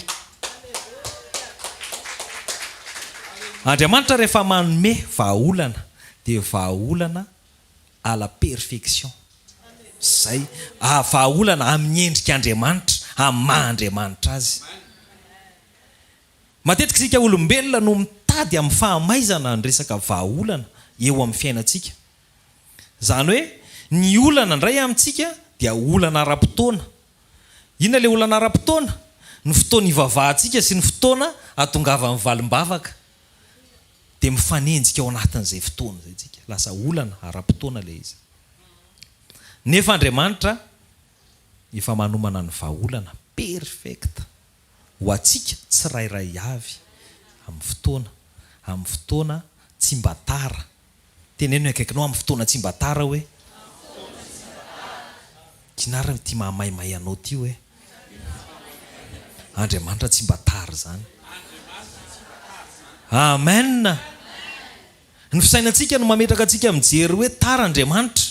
Andriamanitra rehefa manome vahaolana dia vahaolana à la perfection. Zay vahaolana amin'ny endrik'Andriamanitra, amin'ny maha-Andriamanitra azy. Matetika isika olombelona no mitady amin'ny fahamaizana ny resaka vahaolana eo amin'ny fiainantsika. Zany hoe ny olana indray amintsika dia olana ara-potoana. Inona le olana ara-potoana? Ny fotoana ivavahantsika sy ny fotoana atongavan'ny valim-bavaka dia mifanenjika ao anatin'izay fotoana zay tsika. Lasa olana ara-potoana le izy. Nefa Andriamanitra efa manomana ny vahaolana perfecta ho antsika tsirairay avy amin'ny fotoana tsy mba tara. Teneno akaikinao amin'ny fotoana tsy mba tara hoe kinara ty mahamaimay anao ty hoe Andriamanitra tsy mba tara zany. Amen. Ny fisainantsika no mametraka antsika mijery hoe tara Andriamanitra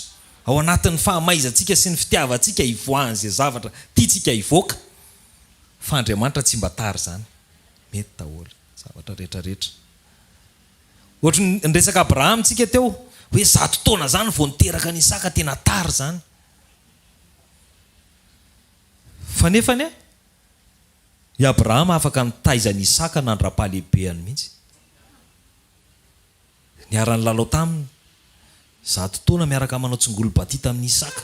ao anatin'ny fahamaizantsika sy ny fitiavantsika ivoahan'izay zavatra tiatsika ivoaka. Fa Andriamanitra tsy mba tara zany. Mety daholo zavatra rehetrarehetra. Ohatra ny resaka Abraham tsika teo hoe 100 taona zany vao niteraka ny Isaka, tena tara zany. Fa nefany i Abraham afaka nitaizany Isaka nandra-pahalehibeany mihitsy. Niara-ny lalao taminy 100 taona miaraka manao tsongolo-batita amin'ny Isaka.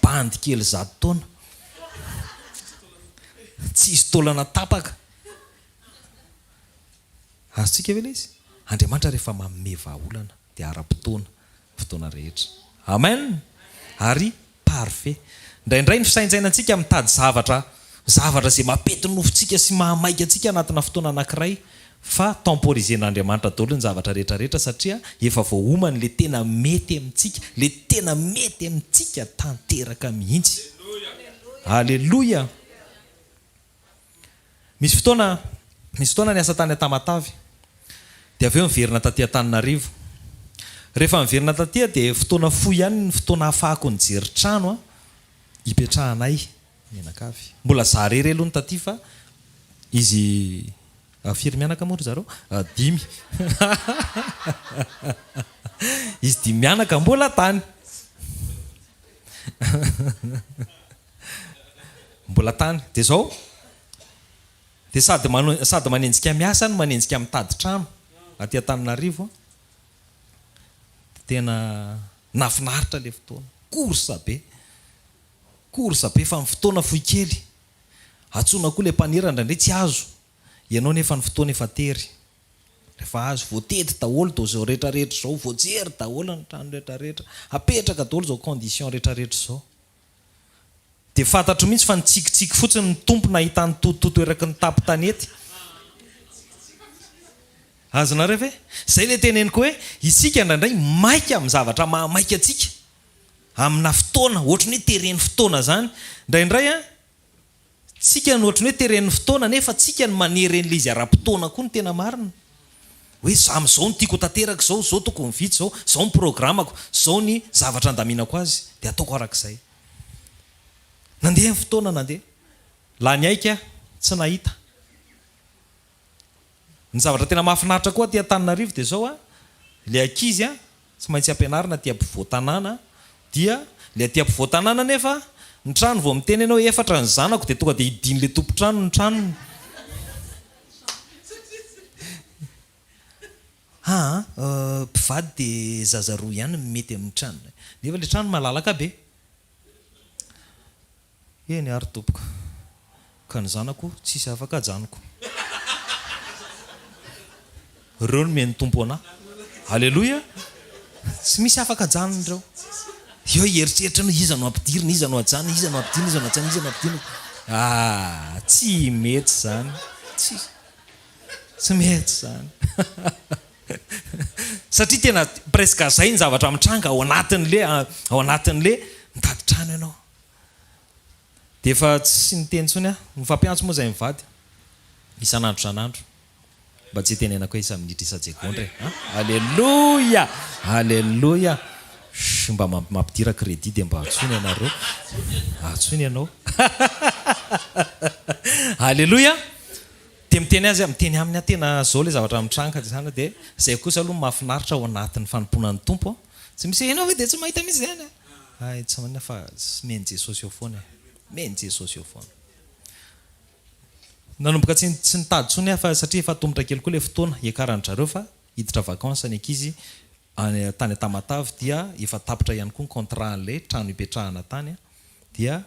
Bandy kely 100 taona. Tsisy taolana tapaka. Azontsika ve izy? Andriamanitra rehefa manome vahaolana dia ara-potoana, fotoana rehetra. Amen. Ary parfait. Indraindray ny fisaintsainantsika mitady zavatra izay mampety nofontsika sy mahamaika antsika anatina fotoana anankiray, fa temporisen'Andriamanitra daholo ny zavatra rehetrarehetra satria efa voaomany le tena mety amintsika, le tena mety amintsika tanteraka mihitsy. Alléluia. Misy fotoana ny asa tany Tamatavy. Dia avy eo miverina taty Antananarivo. Rehefa miverina taty dia fotoana fohy ihany ny fotoana ahafahako nijery trano ipetrahanay Menakavy. Mbola zarery aloha ny taty fa izy firy mianaka moa ry zareo? 5. Izy 5 mianaka mbola tany. Mbola tany. Dia zao dia sady manenjika miasa no manenjika mitady trano aty Antananarivo. Tena nafinaritra le fotoana, korsa be fa ny fotoana fohy kely. Atsona koa le mpanera ndraindray tsy azo ianao nefa ny fotoana efa tery. Rehefa azo voatety daholo dao zao rehetrarehetra zao, voajery daholo ny trano rehetrarehetra, apetraka daholo zao condition rehetrarehetra zao. Dia fantatro mihitsy fa nitsikitsiky fotsiny ny tompo nahita ny tototo eraky ny tapo tanety. Azonareo ve? Zay le teneniko hoe isika ndraindray maika amin'ny zavatra mahamaika atsika amina fotoana, ohatrany hoe teren'ny fotoana zany. Ndraindray tsika ny ohatrany hoe teren'ny fotoana nefa tsika ny manery an'ilay izy ara-potoana koa ny tena marina. Hoe za m'izao no tiako tanteraka zao, zao toko ny vitsy zao, zao ny programako, zao ny zavatra andaminako azy, dia ataoko arak'izay. Nandeha ny fotoana nandeha. Laha ny aika tsy nahita. Ny zavatra tena mahafinaritra koa aty Antananarivo dia zao le ankizy tsy maintsy ampianarina aty ampovoan-tanàna, dia le aty ampovoan-tanàna nefa ny trano vao miteny ianao efatra ny zanako dia tonga dia idiny le tompo-trano ny tranony. Mpivady dia zaza roa ihany mety amin'ny tranony, nefa le trano malalaka be. Eny ary tompoko, ka ny zanako tsisy afaka ajanoko. Reo no meny tompo anahy. Halleloja. Tsy misy afaka ajanony reo. Eo eritreritra no iza no ampidirina, iza no ajanona, iza no ampidirina, iza no ajanona, iza no ampidirina. Tsy mety zany. Tsy mety zany. Satria tena presque zay ny zavatra mitranga ao anatin'le mitady trano ianao. Dia efa tsy niteny tsony mifampiantso moa zay mivady isan'andro san'andro. Mba tsy tenenako hoe isa-minitra isa-jekondra. Halleloja, halleloja. Mba mampidira crédit dia mba atsony ianareo, atsony ianao. Halleloja. Dia miteny azy, miteny amin'ny tena zao le zavatra mitranga zany. Dia zay kosa aloha mahafinaritra ao anatin'ny fanomponan'ny tompo. Tsy misy ianao hoe dia tsy mahita misy zany. Tsy manina fa tsy meny Jesosy eo foana. Meny Jesosy eo foana. Nanomboka tsy nitady tsony fa satria efa tombotra kely koa le fotoana hiakaran'zareo fa hiditra vakansa ny ankizy tany Tamatavy, dia efa tapitra ihany koa ny contrat an'ilay trano hipetrahana tany, dia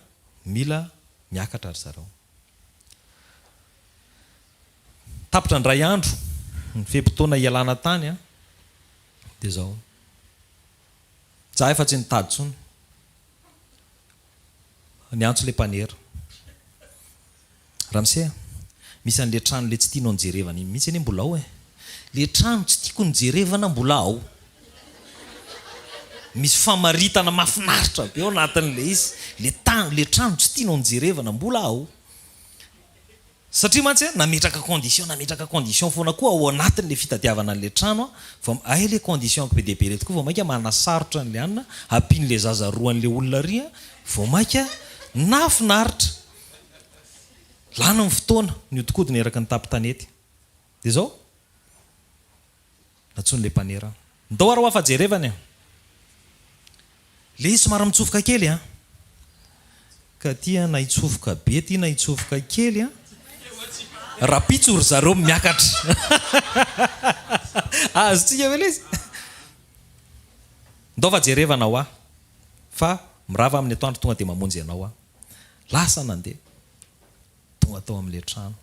mila miakatra ry zareo. Tapitra ny ray andro ny feim-potoana ialana tany dia zao. Za efa tsy nitady tsony. Niantso le mpanera. Ramse, misy an'le trano le tsy tianao nijerevana iny mihitsy anie mbola ao le trano tsy tiako nijerevana mbola ao. Misy famaritana mafinaritra be ao anatin'le izy. Le trano tsy tianao nijerevana mbola ao. Satria mantsy nametraka condition foana koa ao anatin'le fitadiavana an'le trano fa le condition ko be dia be reto koa vao maika manasarotra an'le anina ampian'le zaza roa an'le olona ry vao maika nafinaritra. Lana ny fotoana ny odikodiny eraky ny tapo-tanety. Dia zao natsony le mpanera. Ndao ary ho afa-jerevany le izy somary mitsofoka kely ka tia na hitsofoka be ty na hitsofoka kely rapitso ry zareo miakatra. Azotsika vele izy. Ndao afa-jerevana ho fa mirava amin'ny atoandro tonga dia mamonjy ianao lasa nandeha tonga tao amin'le trano.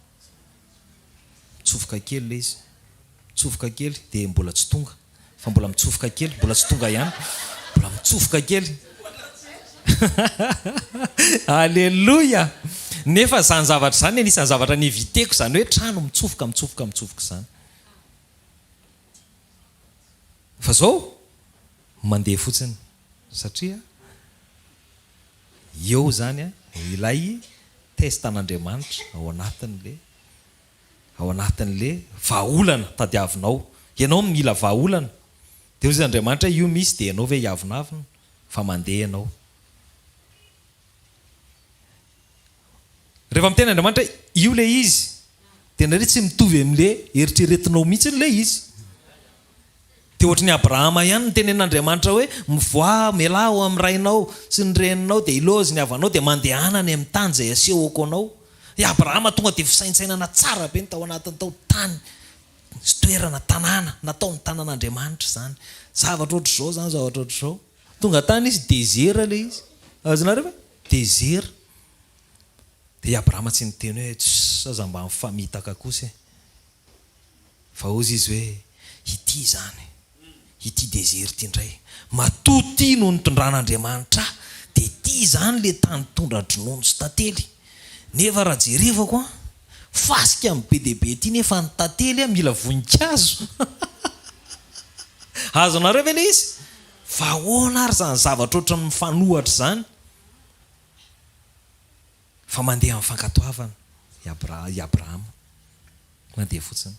Mitsofoka kely le izy, mitsofoka kely dia mbola tsy tonga, fa mbola mitsofoka kely mbola tsy tonga ihany, mbola mitsofoka kely. Halleloja. Nefa zany zavatra zany anisan'ny zavatra neviteko zany hoe trano mitsofoka zany. Fa zao mandeha fotsiny satria eo zany ilay testan'Andriamanitra ao anatin'le vahaolana tadiavinao. Ianao mila vahaolana. Dia hozy Andriamanitra io misy dia ianao ve hiavonavina fa mandeha ianao. Rehefa miteny Andriamanitra io le izy dia nareo tsy mitovy amin'le eritreretinao mihitsy le izy. Dia ohatran'ny Abrahama ihany ny tenen'Andriamanitra hoe mivoa miala ao amin'ny rainao sy ny reninao dia ilozy ny havanao dia mandehana any amin'ny tany izay asehoako anao. dia Abrahama tonga dia fisaintsainana tsara be ny tao anatiny tao tany sy toerana tanàna natao ny tanàn'Andriamanitra zany zavatra ohatr'izao zany zavatra ohatr'izao tonga tany izy désert le izy azonareo fa désert dia Abrahama tsy niteny hoe aza mba mifamitaka kosa fa ozy izy hoe ity zany ity désert ity indray matoty no nitondran'Andriamanitra dia ity zany le tany tondra dronono sy tantely nefa raha jerevako fasika amin'ny be deaibe ity nefa ny tantely mila voninkazo azonareo ve le izy fa ahoana ary zany zavatra ohatry ny mifanohatra zany fa mandeha amin'ny fankatoavana i Abrahama mandeha fotsiny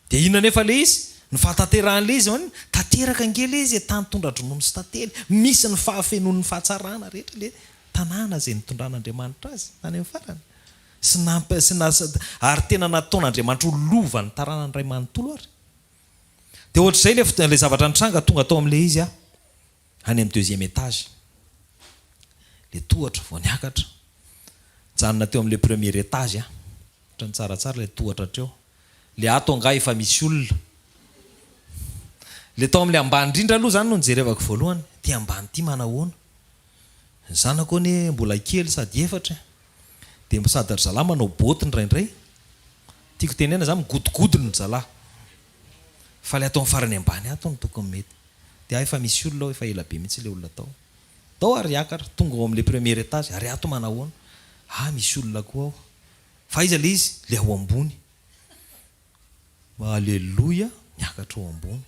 dia inona nefa le izy ny fahatanteran'le izy any tanteraka angely izy tany tondra dronono sy tantely misy ny fahafenon'ny fahatsarana rehetra le tanàna zay nitondran'Andriamanitra azy tany amin'ny farany ary tena nataon'Andriamanitra ho lova ny taranany ray manontolo ary dia ohatr'izay le zavatra nitranga tonga tao amin'le izy any amin'ny deuxième étage le tohatra vao niakatra janona teo amin'le premier étage ohatrany tsaratsara le tohatra treo le ato anga efa misy olona le tao amin'le ambany indrindra aloha zany no nijerevako voalohany ty ambany ty manahoana ny zanako ane mbola kely sady efatra dia sady ry zalahy manao boty ndraindray tiako tenena zany migodogodony ny zalahy fa le atao amin'ny farany ambany ato ny tokony mety dia efa misy olona efa ela be mihitsy le olona tao ary akatra tonga ao amin'le premier étage ary ato manahoana misy olona koa ao fa izy le izy le ao ambony alleloia miakatra ao ambony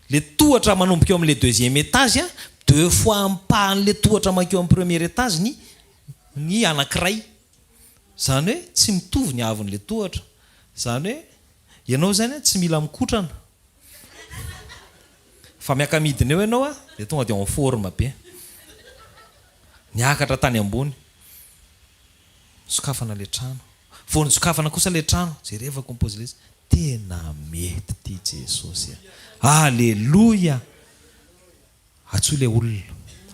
le tohatra manomboka eo amin'le deuxième étage deux fois ampahan'le tohatra makeo amin'ny premier étage ny anankiray zany hoe tsy mitovy ny avon'le tohatra zany hoe ianao zany tsy mila mikotrana fa miakamidina eo ianao dia tonga dia en forme be niakatra tany ambony sokafana le trano vao ny sokafana kosa le trano jereva composé le tena mety ty Jesosy alleloia atsoy le olona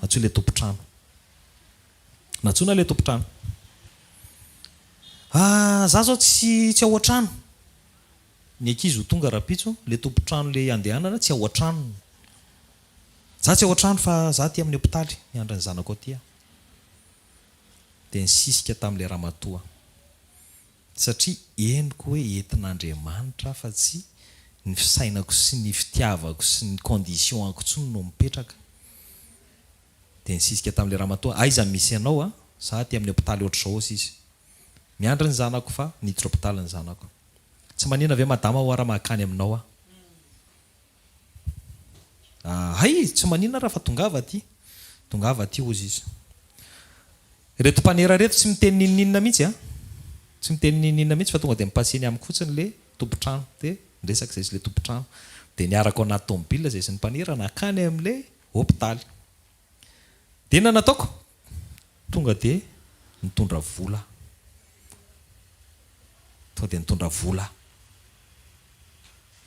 atsoy le tompotrano natsona le tompotrano za zao tsy ao an-trano ny ankizy ho tonga rapitso le tompotrano le andehanana tsy ao an-trano za tsy ao an-trano fa za ty amin'ny hôpitaly miandra ny zanako aty dia nisisika tamin'le ramatoa satria henoko hoe entin'Andriamanitra fa tsy ny fisainako sy ny fitiavako sy ny condition ankotsony no mipetraka dia nisisika tamin'le ramatoa aiza misy anao za ty amin'ny hôpitaly ohatr'izao sy izy miandra ny zanako fa niditra hôpitaly ny zanako tsy manina ave madama ho ara-mahakany aminao tsy manina raha fa tongava aty ozy izy reto mpanera reto tsy miteny nininina mihitsy tsy miteny nininina mihitsy fa tonga dia mipaseny amiko fotsiny le tompotrano dia niresaka zay sy le tompotrano dia niaraka ao anaty tomobile zay sy ny mpanera nakany amin'le hôpitaly dia inona nataoko tonga dia nitondra vola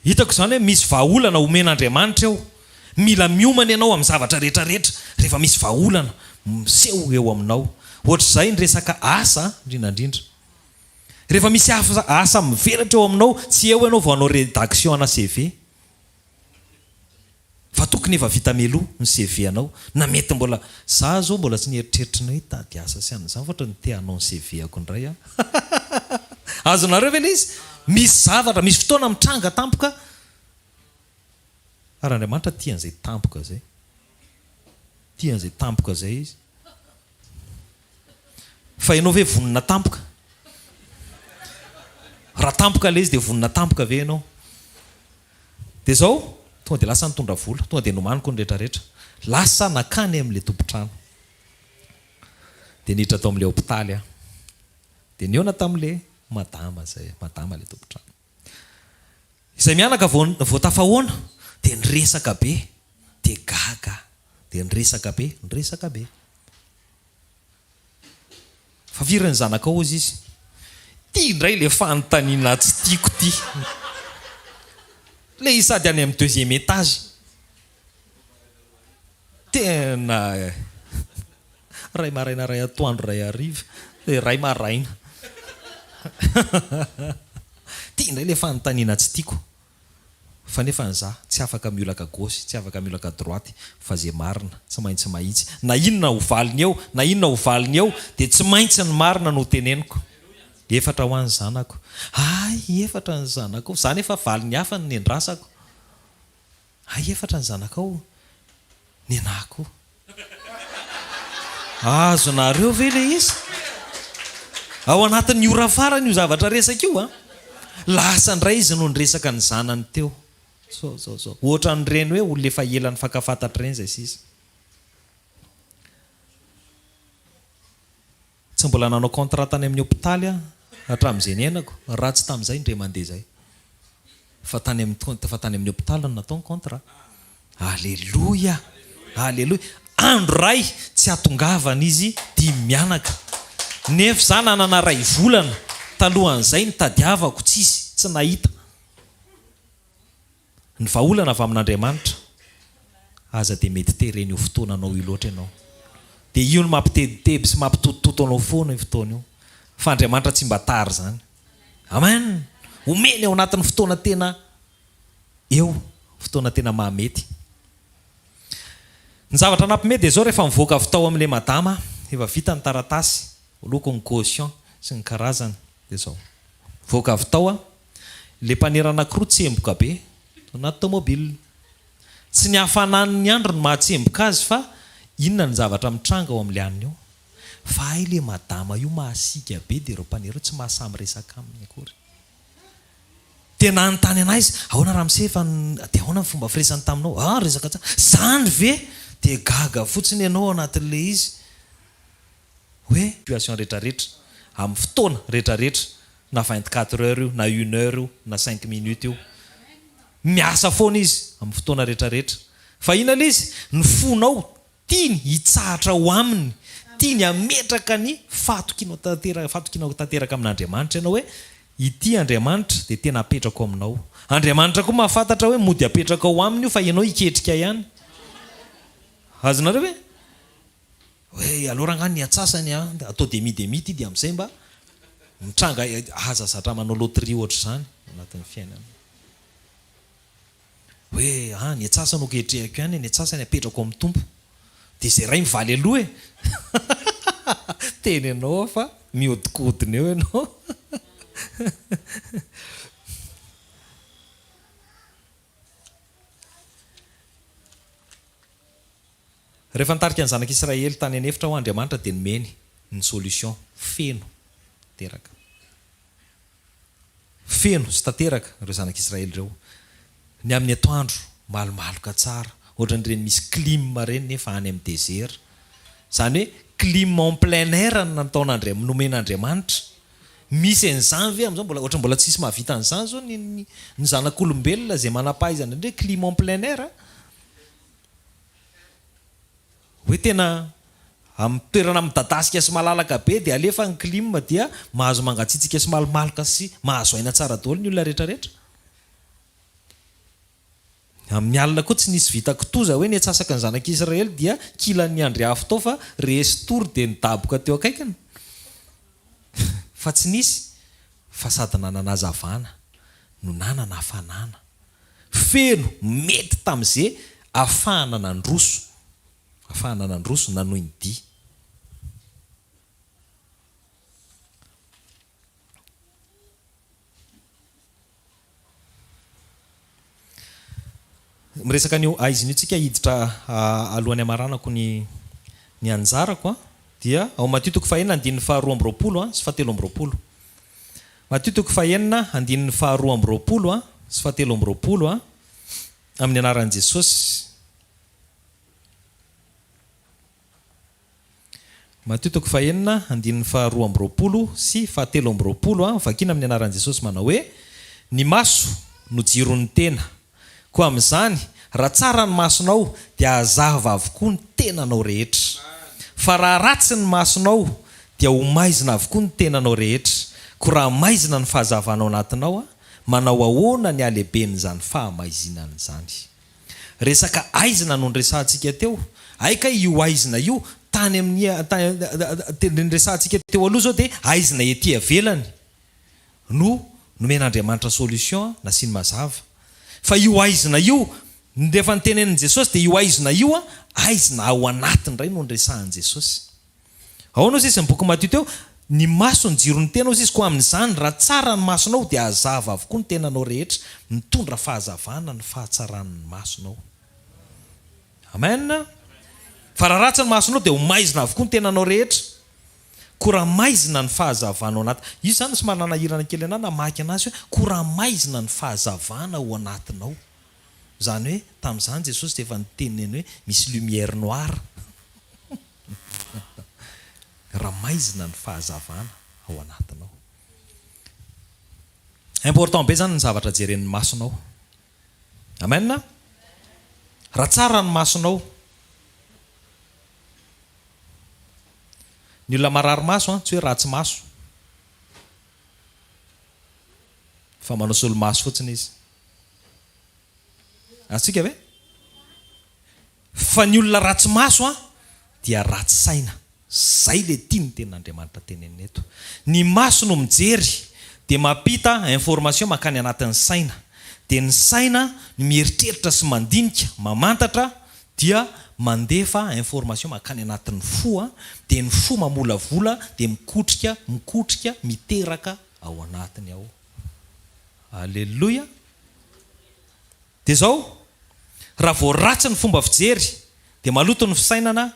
hitako zany hoe misy vahaolana omen'Andriamanitra eo mila miomana ianao amin'ny zavatra rehetrarehetra rehefa misy vahaolana miseho eo aminao ohatr'izay ny resaka asa indrindrandrindra rehefa misy asa mivelatra eo aminao tsy eo ianao vao anao rédaction ana CV fa tokony efa vita meloa ny CV anao na mety mbola za zao mbola tsy nieritreritra ny hoe tady asa sy an'izany fa ohatra ny te anao ny CV ako indray azonareo ve le izy misy zavatra misy fotoana mitranga tampoka ary Andriamanitra tian'izay tampoka zay izy fa ianao ve vonona tampoka raha tampoka le izy dia vonona tampoka ve ianao dia zao tonga dia lasa nitondra vola tonga dia nomaniko ny rehetrarehetra lasa nakany amin'le tompotrano dia niditra tao amin'le hôpitaly dia niona tamin'le madama le tompotrano izay mianaka vao tafahoana dia niresaka be dia gaga dia niresaka be fa virany zanakao ozy izy ty indray le fanontaniana tsy tiako ty le isady any amin'ny deuxième étage tena ray maraina ray atoandro ray ariva ray maraina tia indray le fanontaniana tsy tiako fa nefa an'za tsy afaka miolaka gauche tsy afaka miolaka droite fa zay marina tsy maintsy mahitsy na inona ho valiny eo na inona ho valiny eo dia tsy maintsy ny marina no teneniko. Efatra ho an'ny zanako. Efatra ny zanako zany efa valiny hafa ny andrasako. Efatra ny zanakao ny anako. Azonareo ve le izy? Ao anatin'ny ora farany io zavatra resaka io lasa ndray izy no nresaka ny zanany teo. Ohatra nyreny hoe olona efa elany fakafantatra reny zay sisa. Tsy mbola nanao contrat tany amin'ny hôpitaly hatramin'izay ny ainako. Ratsy tamin'izay ndray mandeha zay. Fa tany amin'ny hôpitaly no natao ny contrat. Alleluia. Alleluia. Andro ray tsy atongavana izy dimy mianaka. Nefa za nanana ray volana talohan'izay ny tadiavako tsy nahita. Ny vahaolana avy amin'Andriamanitra aza dia mety tereny io fotoana anao io loatra ianao. Dia io no mampitebiteby sy mampitotototo anao foana io fotoana io. Fa Andriamanitra tsy mba tary zany. Amen. Omeny ao anatin'ny fotoana tena fotoana tena mahamety. Ny zavatra nampimety dia zao rehefa mivoaka avy tao amin'ilay madama, efa vita ny taratasy, loko ny caution sy ny karazany. Dia zao voaka avy tao le mpanera anankiroa tsemboka be anaty tomobile. Tsy ny hafanan'ny andro no mahatsemboka azy fa inona ny zavatra mitranga ao amin'ilay anina io. Fa le madama io mahasika be dia ireo mpanera tsy mahasamy resaka aminy akory. Tena anontany anazy izy, ahoana raha misefa dia ahoana ny fomba firesany taminao? Resaka tsara. Zany ve? Dia gaga fotsiny ianao anatin'le izy. Hoe situation rehetrarehetra amin'ny fotoana rehetrarehetra, na 24 heures io, na 1 heure io, na 5 minutes io, miasa foana izy amin'ny fotoana rehetrarehetra. Fa inona izy? Ny fonao tiany hitsahatra ho aminy, tiany hametraka ny fatokina tanteraka amin'Andriamanitra ianao hoe ity Andriamanitra dia tena apetrako aminao. Andriamanitra koa mahafantatra hoe mody apetraka ao aminy io fa ianao iketrika ihany. Azonareo ve? Hoe alora ngany ny atsasany atao demi-demi dia amin'izay mba mitranga aza zatra manao loterie ohatra zany anatin'ny fiainana. Hoe ny atsasany ho kehitrehako ihany, ny atsasany apetrako amin'ny tompo. Dia izay ray mivaly aloha teny ianao fa mihodinkodina eo ianao. Rehefa nitarika ny zanak'Israely tany anefitra ho Andriamanitra dia nomeny ny solution feno teraka. Feno sy tanteraka ireo zanak'Israely ireo. Ny amin'ny atoandro malomaloka tsara, ohatran'ireny misy clim reny nefa any amin'ny désert. Zany hoe clim en plein air nomen'Andriamanitra. Misy an'izany ve amin'izao mbola tsisy mahavita an'izany zao ny zanak'olombelona izay manam-pahaizana hoe clim en plein air. Hoe tena amin'ny toerana midadasika sy malalaka be dia alefa ny clim dia mahazo mangatsitsika sy malomaloka sy mahazo aina tsara daholo ny olona rehetrarehetra. Amin'ny alina koa tsy nisy vita kitoza hoe ny atsasaka ny zanak'Israely dia kilan'ny andry afo tao fa resy tory dia nidaboka teo akaikiny. Fa tsy nisy, fa sady nanana hazavana no nanana hafanana. Feno mety tamin'izay afahana nandroso nanohy ny dia. Miresaka ny aiziny tsika hiditra alohan'ny amaranako ny anjarako dia ao Matthieu 9:2-20 sy 7:20. Matthieu 9:2-20 sy 7:20 amin'ny anaran'i Jesosy. Matthieu 9:2-20 sy 7:20 vakina amin'ny anaran'i Jesosy manao hoe ny maso no jiron'ny tena. Koa amin'izany raha tsara ny masonao dia hazava avokoa ny tenanao rehetra. Fa raha ratsy ny masonao dia ho maizina avokoa ny tenanao rehetra. Ko raha maizina ny fahazavanao anatinao manao ahoana ny alehiben'izany fahamaizinana izany. Resaka aizina no nresantsika teo. Aika io aizina io tany amin'ny resantsika teo aloha zao dia aizina ety avelany. no nomen'Andriamanitra solution na sy ny mazava. Fa io aizina io rehefa nytenenin' Jesosy dia io aizina io aizina ao anatiny ray no nresahan' Jesosy. Ao anao sisy ny boky Matio teo, ny maso ny jiro ny tena sisy ko amin'izany raha tsara ny masonao dia hazava avokoa ny tenanao rehetra, mitondra fahazavana ny fahatsaran'ny masonao. Amen. Fa raha ratsy ny masonao dia ho maizina avokoa ny tenanao rehetra. Ko raha maizina ny fahazavanao anaty, io zany somary nanahirana kely anahy namaky anazy hoe ko raha maizina ny fahazavana ao anatinao. Zany hoe tamin'izany Jesosy dia efa niteneny hoe misy lumière noire. Raha maizina ny fahazavana ao anatinao. Important be zany ny zavatra jeren'ny masonao. Amen. Raha tsara ny masonao, ny olona marary maso tsy hoe ratsy maso, fa manao solomaso fotsiny izy. Atsika ve? Fa ny olona ratsy maso dia ratsy saina. Zay le tiany ten'Andriamanitra teneniny eto. Ny maso no mijery dia mampita information makany anatin'ny saina. Dia ny saina no mieritreritra sy mandinika, mamantatra dia mandefa information makany anatin'ny fo, dia ny fo mamolavola dia mikotrika, miteraka ao anatiny ao. Alleluia. Dia zao, raha vao ratsy ny fomba fijery dia maloto ny fisainana,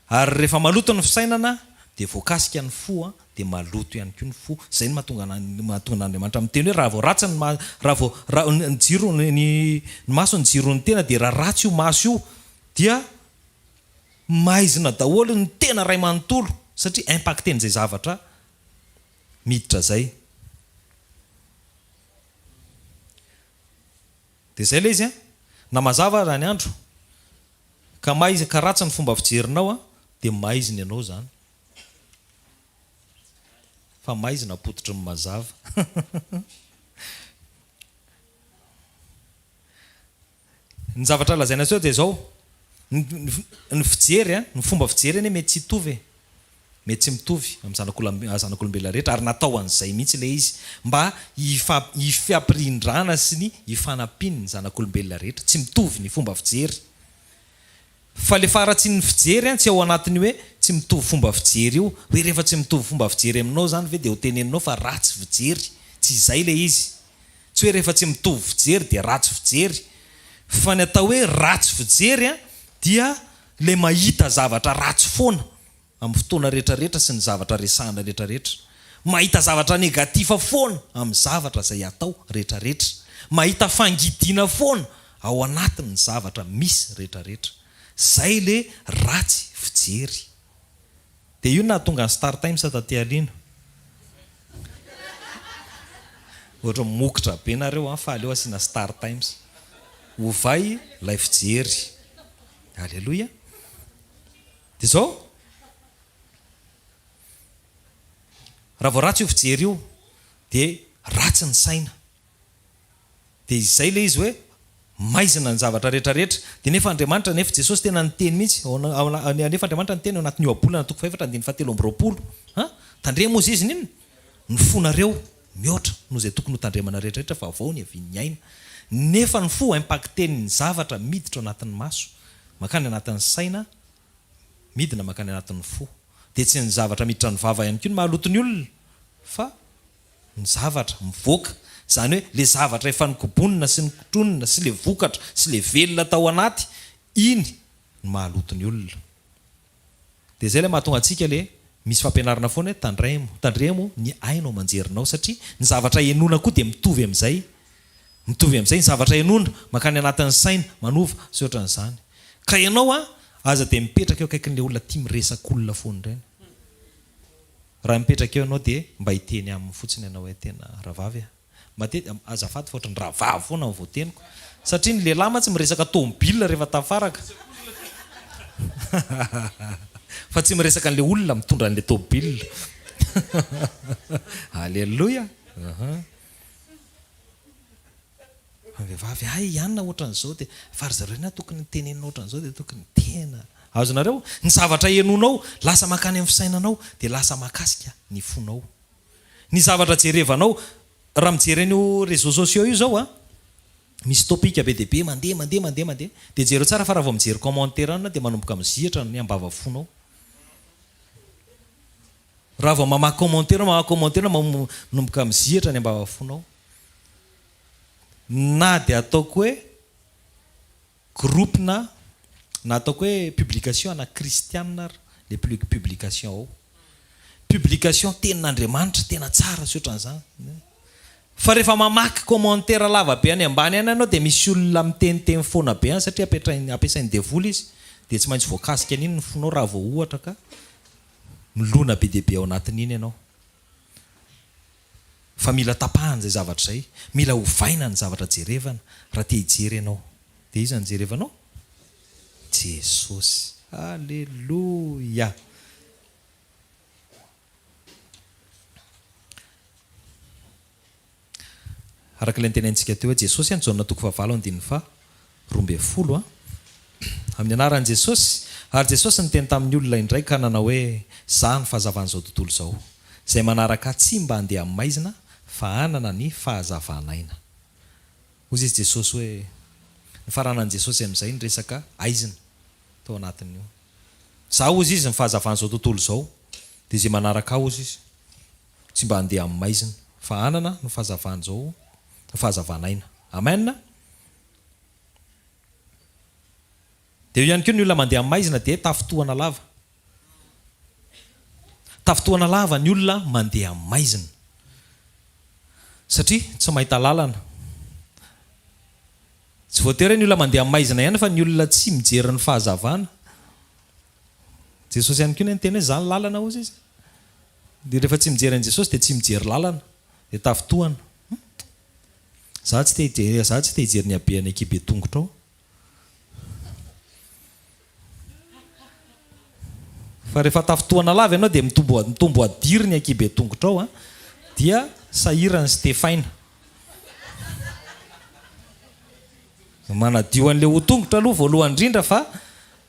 ary rehefa maloto ny fisainana dia voakasika ny fo dia maloto ihany koa ny fo. Zay ny mahatonga n'Andriamanitra miteny hoe raha vao ratsy ny jiro ny maso ny jiro ny tena dia raha ratsy io maso io dia maizina daholo ny tena ray manontolo satria impacten'izay zavatra miditra zay. Dia zay le izy na mazava raha ny andro ka ratsy ny fomba fijerinao dia maizina ianao zany. Fa maizina pototry ny mazava. Ny zavatra lazaina sao dia zao, ny fijery, ny fomba fijery eny mety tsy hitovy, mety tsy mitovy amin'ny zanak'olombelona rehetra, ary natao an'izay mihitsy le izy mba hifiampirindrana sy ny hifanampiany ny zanak'olombelona rehetra. Tsy mitovy ny fomba fijery. Fa le faratsy ny fijery tsy ao anatiny hoe tsy mitovy fomba fijery io, hoe rehefa tsy mitovy fomba fijery aminao zany ve dia ho teneninao fa ratsy fijery. Tsy izay le izy. Tsy hoe rehefa tsy mitovy fijery dia ratsy fijery. Fa ny atao hoe ratsy fijery dia le mahita zavatra ratsy foana amin'ny fotoana rehetrarehetra sy ny zavatra resahana rehetrarehetra. Mahita zavatra negatifa foana amin'ny zavatra izay atao rehetrarehetra. Mahita fangidiana foana ao anatin'ny zavatra misy rehetrarehetra. Zay le ratsy fijery. Dia io nahatonga ny Star Times taty alina. Ohatra mokotra be nareo fa aleo asiana Star Times. Ovay lay fijery. Alleluia. Dia zao, raha vao ratsy io fijery io dia ratsy ny saina. Dia izay le izy hoe maizina ny zavatra rehetrarehetra. Dia nefa Andriamanitra, nefa Jesosy tena niteny mihitsy, nefa Andriamanitra niteny ao anatin'ny ohabolana toko 4:7-20. Tandremo izy izy nino? Ny fonareo mihoatra noho izay tokony ho tandremana rehetrarehetra fa avao ny avian'ny aina. Nefa ny fo impacten'ny zavatra miditra ao anatin'ny maso, makany anatin'ny saina, midina makany anatin'ny fo. Dia tsy ny zavatra miditra ny vava ihany koa ny mahaloto ny olona, fa ny zavatra mivoaka. Zany hoe le zavatra efa nikobonina sy nikotronina sy le vokatra sy le velona tao anaty, iny ny mahaloto ny olona. Dia zay le mahatonga antsika le misy fampianarana foana hoe tandremo ny ainao manjerinao, satria ny zavatra henona koa dia mitovy amin'izay. Mitovy amin'izay ny zavatra henona makany anatin'ny saina manova sy ohatran'izany. Ka ianao aza dia mipetraka eo akaikin'le olona tia miresak'olona foana ireny. Raha mipetraka eo ianao dia mba hiteny amin'ny fotsiny ianao hoe tena rahavavy azafady fa ohatran'ny rahavavy foana ny voateniko. Satria ny lehilahy tsy miresaka tômôbilina rehefa tafaraka. Fa tsy miresaka an'le olona mitondra an'le tômôbilina. Alleluia. Vehivavy ihanina ohatran'izao dia fary zareo na tokony tenenina ohatran'izao dia tokony tena. Azonareo ny zavatra henonao lasa makany amin'ny fisainanao dia lasa makasika ny fonao. Ny zavatra jerevanao raha mijery an'io réseaux sociaux io zao a misy topika be deaibe mandeha dia jereo tsara fa raha vao mijery commentaire anao dia manomboka mizihatra ny ambava fonao raha vao mamaky commentaire manomboka mizihatra ny ambava fonao na dia ataoko hoe groupe na ataoko hoe publication ana kristianina le publication ao publication tenin'Andriamanitra tena tsara sy ohatran'izany fa rehefa mamaky commentaire lava be any ambany any anao dia misy olona miteniteny foana be any satria ampiasainy devoly izy dia tsy maintsy voakasika an'iny ny fonao raha vao ohatra ka milona be deaibe ao anatin'iny ianao fa mila tapahana zay zavatra zay mila hovaina ny zavatra jerevana raha te hijery ianao dia izy ny jerevanao Jesosy alleluia araka ilay ntenaintsika teo hoe Jesosy Jaona 9:12 amin'ny anaran'i Jesosy ary Jesosy niteny tamin'ny olona indray ka nanao hoe zah ny fahazavana izao tontolo izao izay manaraka tsy mba handeha amin'ny maizina fa anana ny fahazavanaina hozy izy Jesosy hoe ny faranan'i Jesosy amin'izay ny resaka aizina tao anatin'io za ozy izy ny fahazavana izao tontolo izao dia izay manaraka ozy izy tsy mba handeha amin'ny maizina fa anana ny fahazavana izao fahazavanaina amen dia io ihany koa ny olona mandeha amin'ny maizina dia tafotoana lava ny olona mandeha amin'ny maizina satria tsy mahita lalana tsy voatery ny olona mandeha amin'ny maizina ihany fa ny olona tsy mijery ny fahazavana Jesosy ihany koa ny teny hoe zany lalana ozy izy dia rehefa tsy mijery an'i Jesosy dia tsy mijery lalana dia tafotoana za tsy te hijery ny abeany ekibe tongotra ao fa rehefa tafotoana lava ianao dia mitombo adiry ny ekibe tongotra ao dia sahirany Stefaina manadio an'ilay ho tongotra aloha voalohany indrindra fa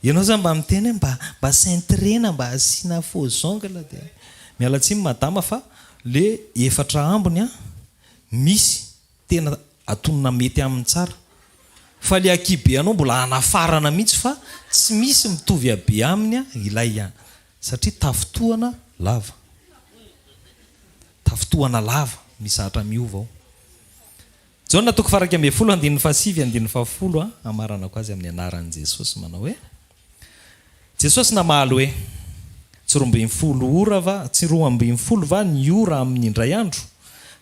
ianao zany mba miteny hoe mba saintrena mba asiana faux ongle dia miala tsiny madama fa le efatra ambony misy tena atonona mety amin'ny tsara fa le akibe anao mbola anafarana mihitsy fa tsy misy mitovy abe aminy ilay satria tafotoana lava misahatra miova ao Jaona 9:10 amaranako azy amin'ny anaran'i Jesosy manao hoe Jesosy namaly hoe tsy 12 ora va ny ora amin'ny indray andro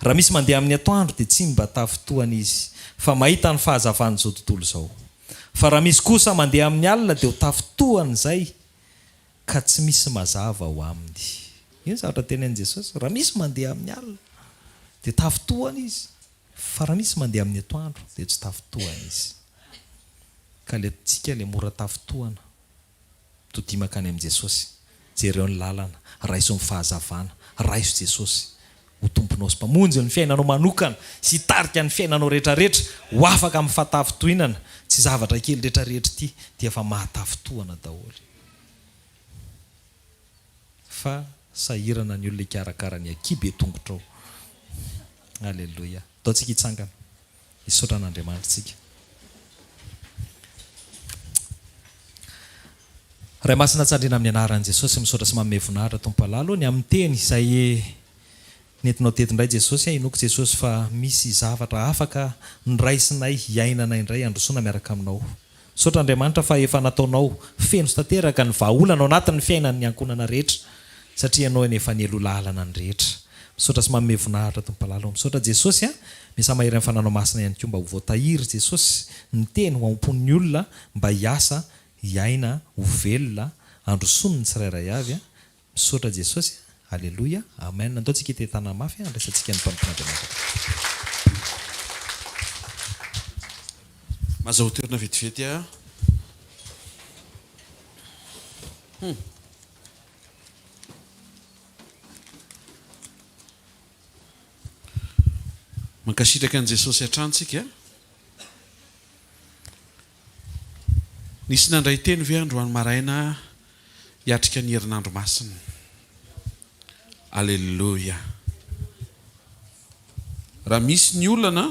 raha misy mandeha amin'ny atoandro dia tsy mba tafotoana izy fa mahita ny fahazavana izao tontolo izao fa raha misy kosa mandeha amin'ny alina dia ho tafotoana izay ka tsy misy mazava ho aminy iny zavatra teny an'i Jesosy raha misy mandeha amin'ny alina dia tafotoana izy fa raha misy mandeha amin'ny atoandro dia tsy tafotoana izy ka le tsika le mora tafotoana todimaka any amin'i Jesosy jereo ny lalana raiso ny fahazavana raiso Jesosy ho tomponao sy mpamonjy ny fiainanao manokana sy hitarika ny fiainanao rehetrarehetra ho afaka amin'ny fahatafotoinana tsy zavatra kely rehetrarehetra ity dia efa mahatafotoana daholo fa sahirana ny olona ikarakara ny akibe tongotra ao alleluia ataontsika hitsangana hisaotra an'Andriamanitra tsika ray masina tsandrina amin'ny anaran'i Jesosy misaotra sy manome voninahitra tompalalo ny amin'ny teny izay nentinao tetindray Jesosy inoko Jesosy fa misy zavatra afaka niraisinay hiainana indray androsoana miaraka aminao misaotra Andriamanitra fa efa nataonao feno sy tanteraka ny vahaolana ao anatin'ny fiainan'ny ankonana rehetra satria ianao efa nielo lalana ny rehetra misaotra sy manome voninahitra tompalalo misaotra Jesosy misa mahery amin'ny fananao masina ihany koa mba ho voatahiry Jesosy ny teny ho ampon'ny olona mba hiasa hiaina ho velona androsony ny tsirairay avy misaotra Jesosy alleluia amen andaontsika hitetana mafy andraisantsika ny mpampian'Andriamanitra
mazahoterina vetivety mankasitraka an' Jesosy hatrantsika nisy nandray teny ve androany maraina hiatrika ny herinandro masina alleluia raha misy ny olana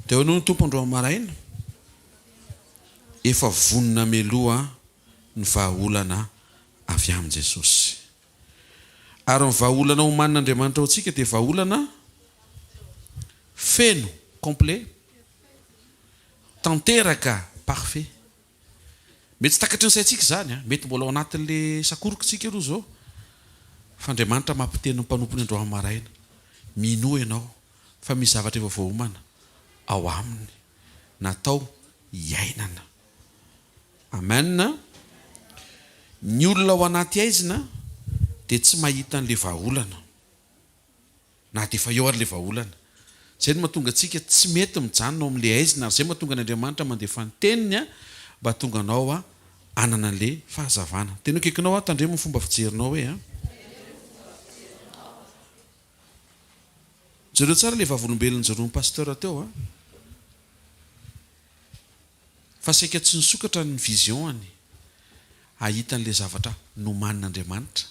dia eo no ny tompo androany maraina efa vonona meloha ny vahaolana avy amin' Jesosy. Ary ny vahaolana omanin'Andriamanitra ao antsika dia vahaolana feno complet, tanteraka parfait. Mety tsy takatry ny saintsika zany, mety mbola ao anatin'le sakorokitsika aloha zao, fa Andriamanitra mampiteny ny mpanompony androany maraina, mino ianao fa misy zavatra efa voaomana ao aminy, natao hiainana. Amen. Ny olona ao anaty aizina dia tsy mahita an'le vahaolana, na dia efa eo ary le vahaolana. Zay no mahatonga antsika tsy mety mijanona ao amin'le aizina, ary zay mahatonga n'Andriamanitra mandefa ny teniny mba tonga anao anana an'le fahazavana. Tena kekinao tandremo ny fomba fijerinao hoe jereo tsara le vavolombelona jereo ny pasteur teo fa saika tsy nisokatra ny vision-any ahita an'le zavatra nomanin'Andriamanitra,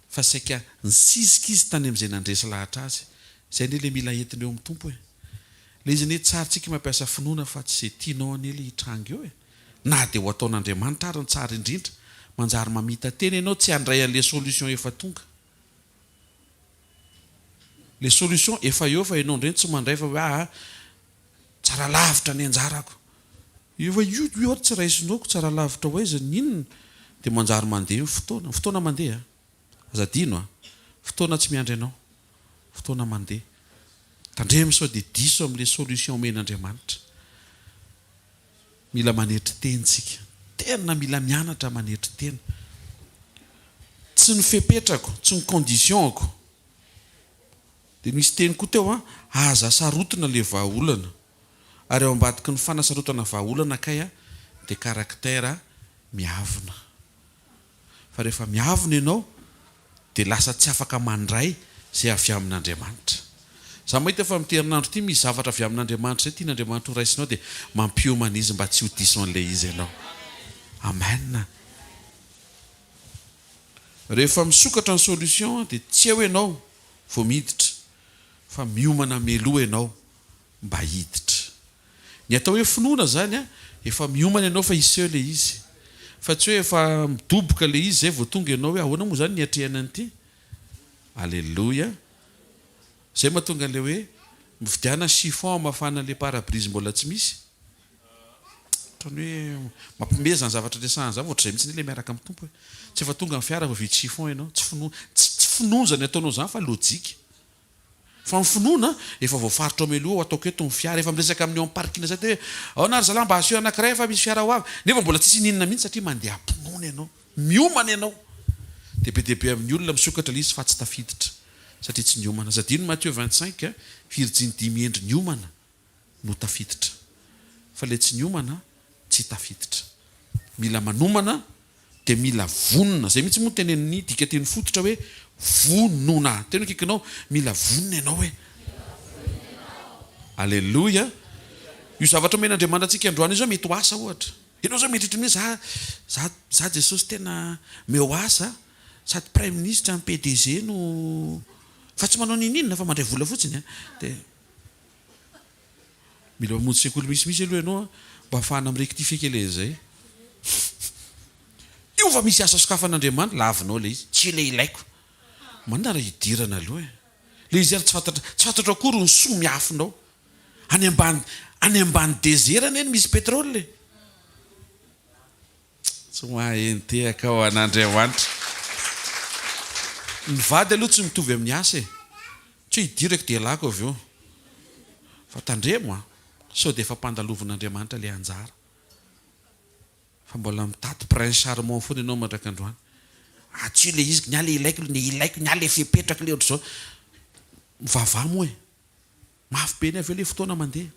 fa saika nisizika izy tany amin'izay nandresa lahatra azy. Zay ne le mila entiny eo amin'ny tompo le izy ne tsara tsika mampiasa finoana fa tsy zay tianao ane le hitranga eo na dia ho ataon'Andriamanitra ary ny tsara indrindra manjary mamita teny ianao tsy handray an'le solution efa tonga. Le solution efa eo fa ianao indreny tsy mandray fa hoe tsara lavitra ny anjarako. Efa io tsy raisinaoko tsara lavitra ho aiza ninona dia manjary mandeha ny fotoana mandeha. Azadino fotoana tsy miandry ianao, fotoana mandeha. Tandremo sao dia diso amin'le solution omen'Andriamanitra. Mila manetry tenitsika, tena mila mianatra manetry tena. Tsy ny fepetrako, tsy ny conditionko. Dia misy teny koa teo aza sarotina le vahaolana, ary ao ambadiky ny fanasarotana vahaolana kay dia karaktera miavona. Fa rehefa miavona ianao dia lasa tsy afaka mandray zay avy amin'Andriamanitra. Za mahita fa amin'ny herinandro ity misy zavatra avy amin'Andriamanitra zay tian'Andriamanitra ho raisinao dia mampiomana izy mba tsy ho diso an'ilay izy ianao. Amen. Rehefa misokatra ny solution dia tsy eo ianao vao miditra, fa miomana meloha ianao mba hiditra. Ny atao hoe finoana zany efa miomana ianao fa iseho le izy, fa tsy hoe efa midoboka le izy zay vao tonga ianao hoe ahoana moa zany ny atrehana an'ity. Alleluia. Zay mahatonga le hoe mividiana chiffon mafana le parabrise mbola tsy misy. Ohatrany hoe mampimezana zavatra resahana zany ohatr'izay mitsy le miaraka amin'ny tompo. Tsy efa tonga amin'ny fiara vao vidy chiffon ianao, tsy finonjany ataonao zany fa lojika. Fa ny finoana efa voafaritra meloha ataoko eto ny fiara, efa miresaka amin'ny eo amin'ny parkina zay hoe ao nary zalahy mba asio anankiray efa misy fiara ho avy, nefa mbola tsisy ninona mihitsy satria mandeha ampinoana ianao, miomana ianao. Dia be dia be amin'ny olona misokatra le izy fa tsy tafiditra satria tsy niomana. Zadino Matthieu 25 firjiny 10 endry niomana no tafiditra, fa le tsy niomana tsy tafiditra. Mila manomana dia mila vonona. Zay mihitsy moa tenen'ny dika teny fototra hoe vonona. Tena kikinao mila vonona ianao hoe alleluia. Io zavatra omen'Andriamanitra antsika androany io zao mety ho asa ohatra. Ianao zao mety hitry za Jesosy tena meo asa sady prime ministre ny PDG no fa tsy manao ninina fa mandray vola fotsiny dia mila mamonjy sekoly misimisy aloha ianao mba ahafahana mirectifier zay. Io fa misy asa sokafan'Andriamanitra lavinao le izy tsy le ilaiko manara hidirana aloha le izy ary tsy fantatra akory ny soa miafinao any ambany dezerana eny misy pétrole tsy mahentehaka ao an'Andriamanitra. Ny vady aloha tsy mitovy amin'ny asa tsy hidirako dia lako avy eo fa tandremo sao dia efa mpandalovan'Andriamanitra le anjara, fa mbola mitady prince charmant foana ianao mandraka androany. Tsy le izy ny ale ilaiko ny ale fepetraka le ohatr'izao mivavah moa mafy be ny avy eo le fotoana mandeha.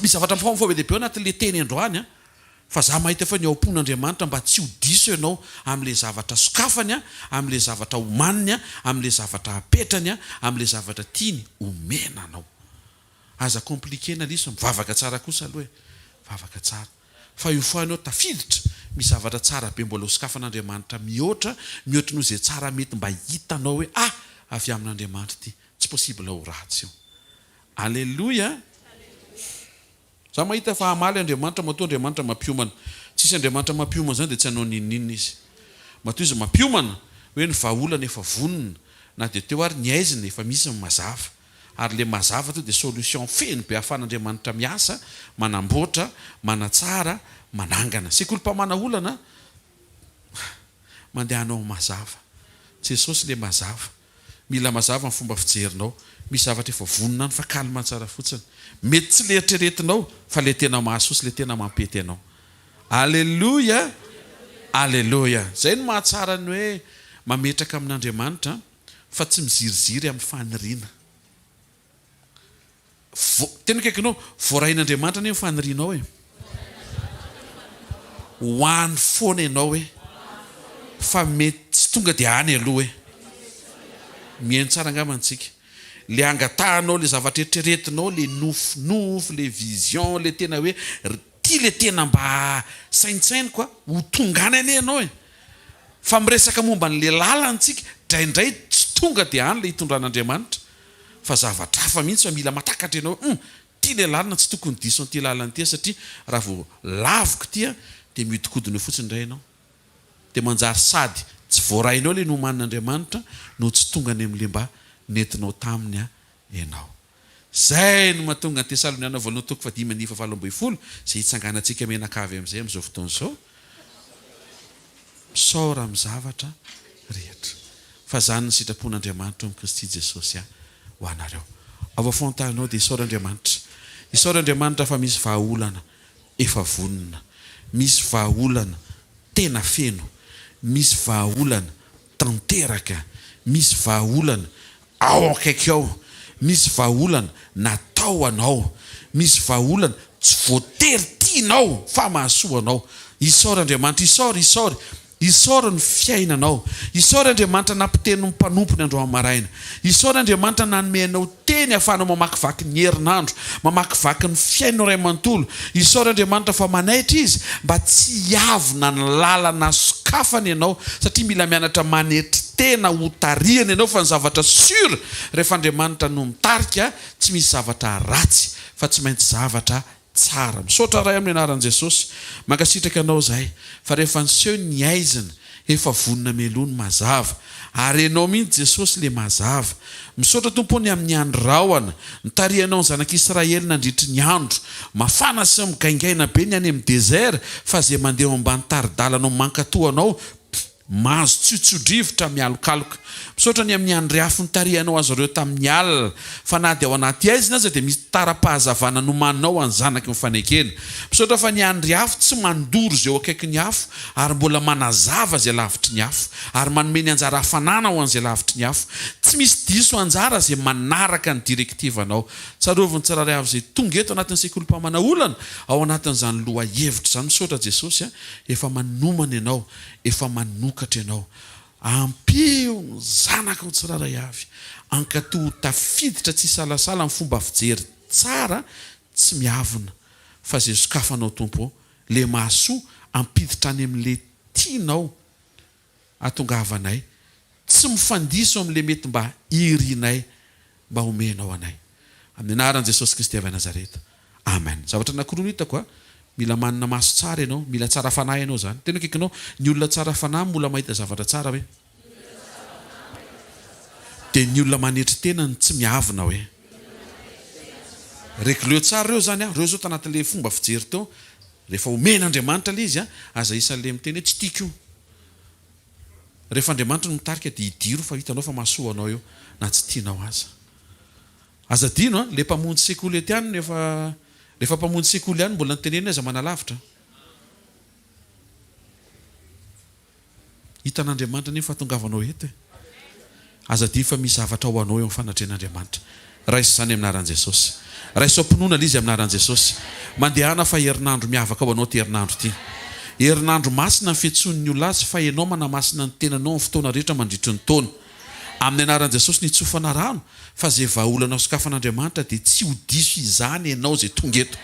Misy zavatra mifambe dia be anatin'le teny androany fa za mahita fa ny aompon'Andriamanitra mba tsy ho diso ianao amin'le zavatra sokafany amin'le zavatra homaniny amin'le zavatra apetrany amin'le zavatra tiany omena anao. Aza komplikena lisa mivavaka tsara kosa aloha vavaka tsara, fa io foanao tafiditra misy zavatra tsara be mbola ho sokafan'Andriamanitra mihoatra noho izay tsara mety mba hitanao hoe avy amin'Andriamanitra ity tsy possible ho ratsy io. Alleluia. Za mahita fa hamaly Andriamanitra matoa Andriamanitra mampiomana. Tsisy Andriamanitra mampiomana zany dia tsy hanao ninninina izy. Matoa izy mampiomana hoe ny vahaolana efa vonona na dia teo ary ny aizina efa misy mazava. Ary le mazava to dia solution feno be ahafan'Andriamanitra miasa, manamboatra, manatsara, manangana. Sekoly-pamana olana mandeha anao mazava. Jesosy le mazava. Mila mazava ny fomba fijerinao. Misy zavatra efa vonona ny fa kalma tsara fotsiny. Mety tsy le eritreretinao fa le tena mahasosy, le tena mampety anao. Alleluia. Alleluia. Zay no mahatsara ny hoe mametraka amin'Andriamanitra fa tsy miziriziry amin'ny faniriana. Tena kaikinao voarain'Andriamanitra ny fanirianao e. Hoany foana ianao hoe fa mety tsy tonga dia any aloha hoe. Mihaino tsara angamantsika. Le angatahanao le zavatra eritreretinao, le nofinofo, le vision, le tena hoe ty le tena mba saintsainy koa ho tongany ane ianao e. Fa miresaka momba n'le lalantsika draindray tsy tonga dia any le hitondran'Andriamanitra. Fa zavatra hafa mihitsy fa mila matakatra ianao. Ty le lalana tsy tokony diso ty lalana ty satria raha vao laviko tia dia miodikodina fotsiny indray ianao. Dia manjary sady tsy voarainao le noman'Andriamanitra no tsy tonga any amin'le mba nentinao taminy ianao. Zay no mahatonga ny Tesaloniana voalohany toko 5:7 zay hitsanganantsika menakavy amin'izay amin'izao fotoana izao. Misaora amin'ny zavatra rehetra. Fa zany ny sitrapon'Andriamanitra amin'ny Kristy Jesosy ho anareo. Ao fontanao dia isaora Andriamanitra. Isaora Andriamanitra fa misy vahaolana efa vonona. Misy vahaolana tena feno. Misy vahaolana tanteraka. Misy vahaolana ao akaiky ao. Misy vahaolana natao anao. Misy vahaolana tsy voatery tianao fa mahasoa anao. Isaora Andriamanitra, isaora. Isaora ny fiainanao. Isaora Andriamanitra nampiteny ny mpanompony andro amaraina. Isaora Andriamanitra nanomenao teny ahafahanao mamakivaky ny herinandro, mamakivaky ny fiainao ray amanontolo. Isaora Andriamanitra fa manaitra izy mba tsy hiavona ny lalana sokafana ianao satria mila mianatra manetry tena ho tarihana ianao fa ny zavatra sur rehefa Andriamanitra no mitarika tsy misy zavatra ratsy fa tsy maintsy zavatra tsara. Misaotra ray amin'ny anaran'i Jesosy. Mankasitraka anao zahay fa rehefa niseho ny aizina efa vonona melony mazava ary ianao mihitsy Jesosy le mazava. Misaotra tompony amin'ny andro rahoana nitarihanao ny zanak'Israely nandritry ny andro mafana sy migaingaina be ny any amin'ny désert fa zay mandeha ambany taridalanao mankatoanao mahazo tsotsodrivotra mialokaloka. Misaotra ny amin'ny andro hafa nitarihanao azy ireo tamin'ny alina fa na dia ao anaty aizina aza dia misy tara-pahazavana nomaninao any zanaky mifanekena. Misaotra fa ny andro hafa tsy mandoro zay eo akaiky ny afo ary mbola manazava zay lavitry ny afo ary manome ny anjara hafanana ho an'izay lavitry ny afo. Tsy misy diso anjara zay manaraka ny direktivanao. Tsaroviny tsiraray avy zay tonga eto anatin'ny sekoly-pamana olana ao anatin'izany loha hevitra zany. Misaotra Jesosy efa manomana ianao, efa manokatra ianao. Ampio ny zanaka ho tsiraray avy ankatoho tafiditra tsy salasala amin'ny fomba fijery tsara tsy miavona fa zay sokafanao tompo le mahasoa ampiditra any amin'le tianao atongavanay tsy mifandiso amin'le mety mba irinay mba homenao anay amin'ny anaran'i Jesosy Kristy avy Nazareta. Amen. Zavatra anankiroa hitako mila manana maso tsara ianao, mila tsara fanahy ianao zany. Tena kaikinao ny olona tsara fanahy mbola mahita zavatra tsara hoe dia ny olona manetry tena ny tsy miavona hoe regleo tsara reo zany reo zao tanatin'le fomba fijery teo rehefa omen'Andriamanitra le izy aza isan'le miteny hoe tsy tiako. Rehefa Andriamanitra no mitarika dia hidiro fa hitanao fa mahasoa anao eo na tsy tianao aza. Aza dino le mpamonjy sekoly ety any rehefa mpamonjy sekoly any mbola nitenena aza manalavitra. Hitan'Andriamanitra ny fahatongavanao eto aza dia fa misy zavatra ho anao eo amin'ny fanatrehan'Andriamanitra. Raiso zany amin'ny anaran'i Jesosy. Raiso am-pinoana izy amin'ny anaran'i Jesosy. Mandehana fa herinandro miavaka ao anao ty herinandro ty. Herinandro masina ny fiantsoan'ny olona azy fa ianao manamasina ny tenanao amin'ny fotoana rehetra mandritry ny taona. Amin'ny anaran'i Jesosy ny tsofana rano fa zay vahaolana sokafan'Andriamanitra dia tsy ho diso izany ianao zay tonga eto.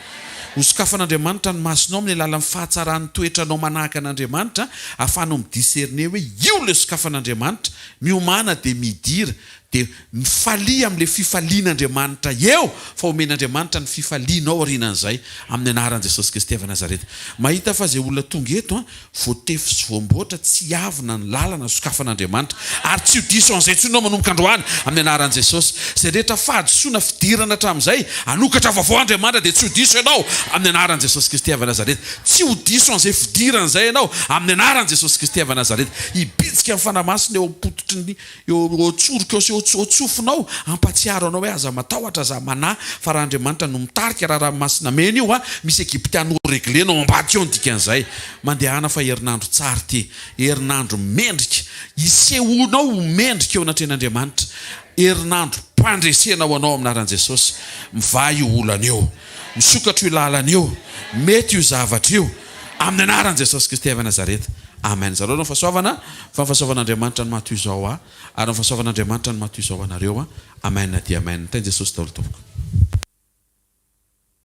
ho sokafan'andriamanitra ny masonao amin'ny alalan'ny fahatsarany toetranao manahaka an'andriamanitra ahafahanao midiserne hoe io le sokafan'andriamanitra miomana dia midira dia mifalia amin'le fifalian'andriamanitra eo fa omen'andriamanitra ny fifalianao aorianan'izay amin'ny anaran'i Jesosy Kristy avy Nazareta. Mahita fa izay olona tonga eto voatefy sy voamboatra tsy avina ny lalana sokafan'andriamanitra ary tsy ho diso an'izay tsonao manomboka androany amin'ny anaran'i Jesosy. Izay rehetra fahadisoana fidirana hatramin'izay anokatra vaovao andriamanitra dia tsy ho diso ianao amin'ny anaran'i Jesosy Kristy avy Nazareta. Tsy ho diso an'izay fidirana izay ianao amin'ny anaran'i Jesosy Kristy avy Nazareta. Hibitsika amin'ny fanamasina eo am-pototry eo tsoroka eo tsofinao ampatsiaro anao hoe aza matahotra aza manahy fa raha Andriamanitra no mitarika raha masina mena io misy egiptiano reglenao ambady eo ny dikan'izay. Mandehana fa herinandro tsara ty, herinandro mendrika isehonao mendrika eo anatren'Andriamanitra, herinandro mpandresenao anao amin'ny anaran'i Jesosy. Mivay io olana eo, misokatra io lalana eo, mety io zavatra io amin'ny anaran'i Jesosy Kristy avy Nazareta. Amen. Zareo fahasoavana fa fahasoavan'Andriamanitra ny matoy izao ary ny fahasoavan'Andriamanitra ny matoy izao anareo. Amen dia amen. Teny Jesosy daholo tompoko.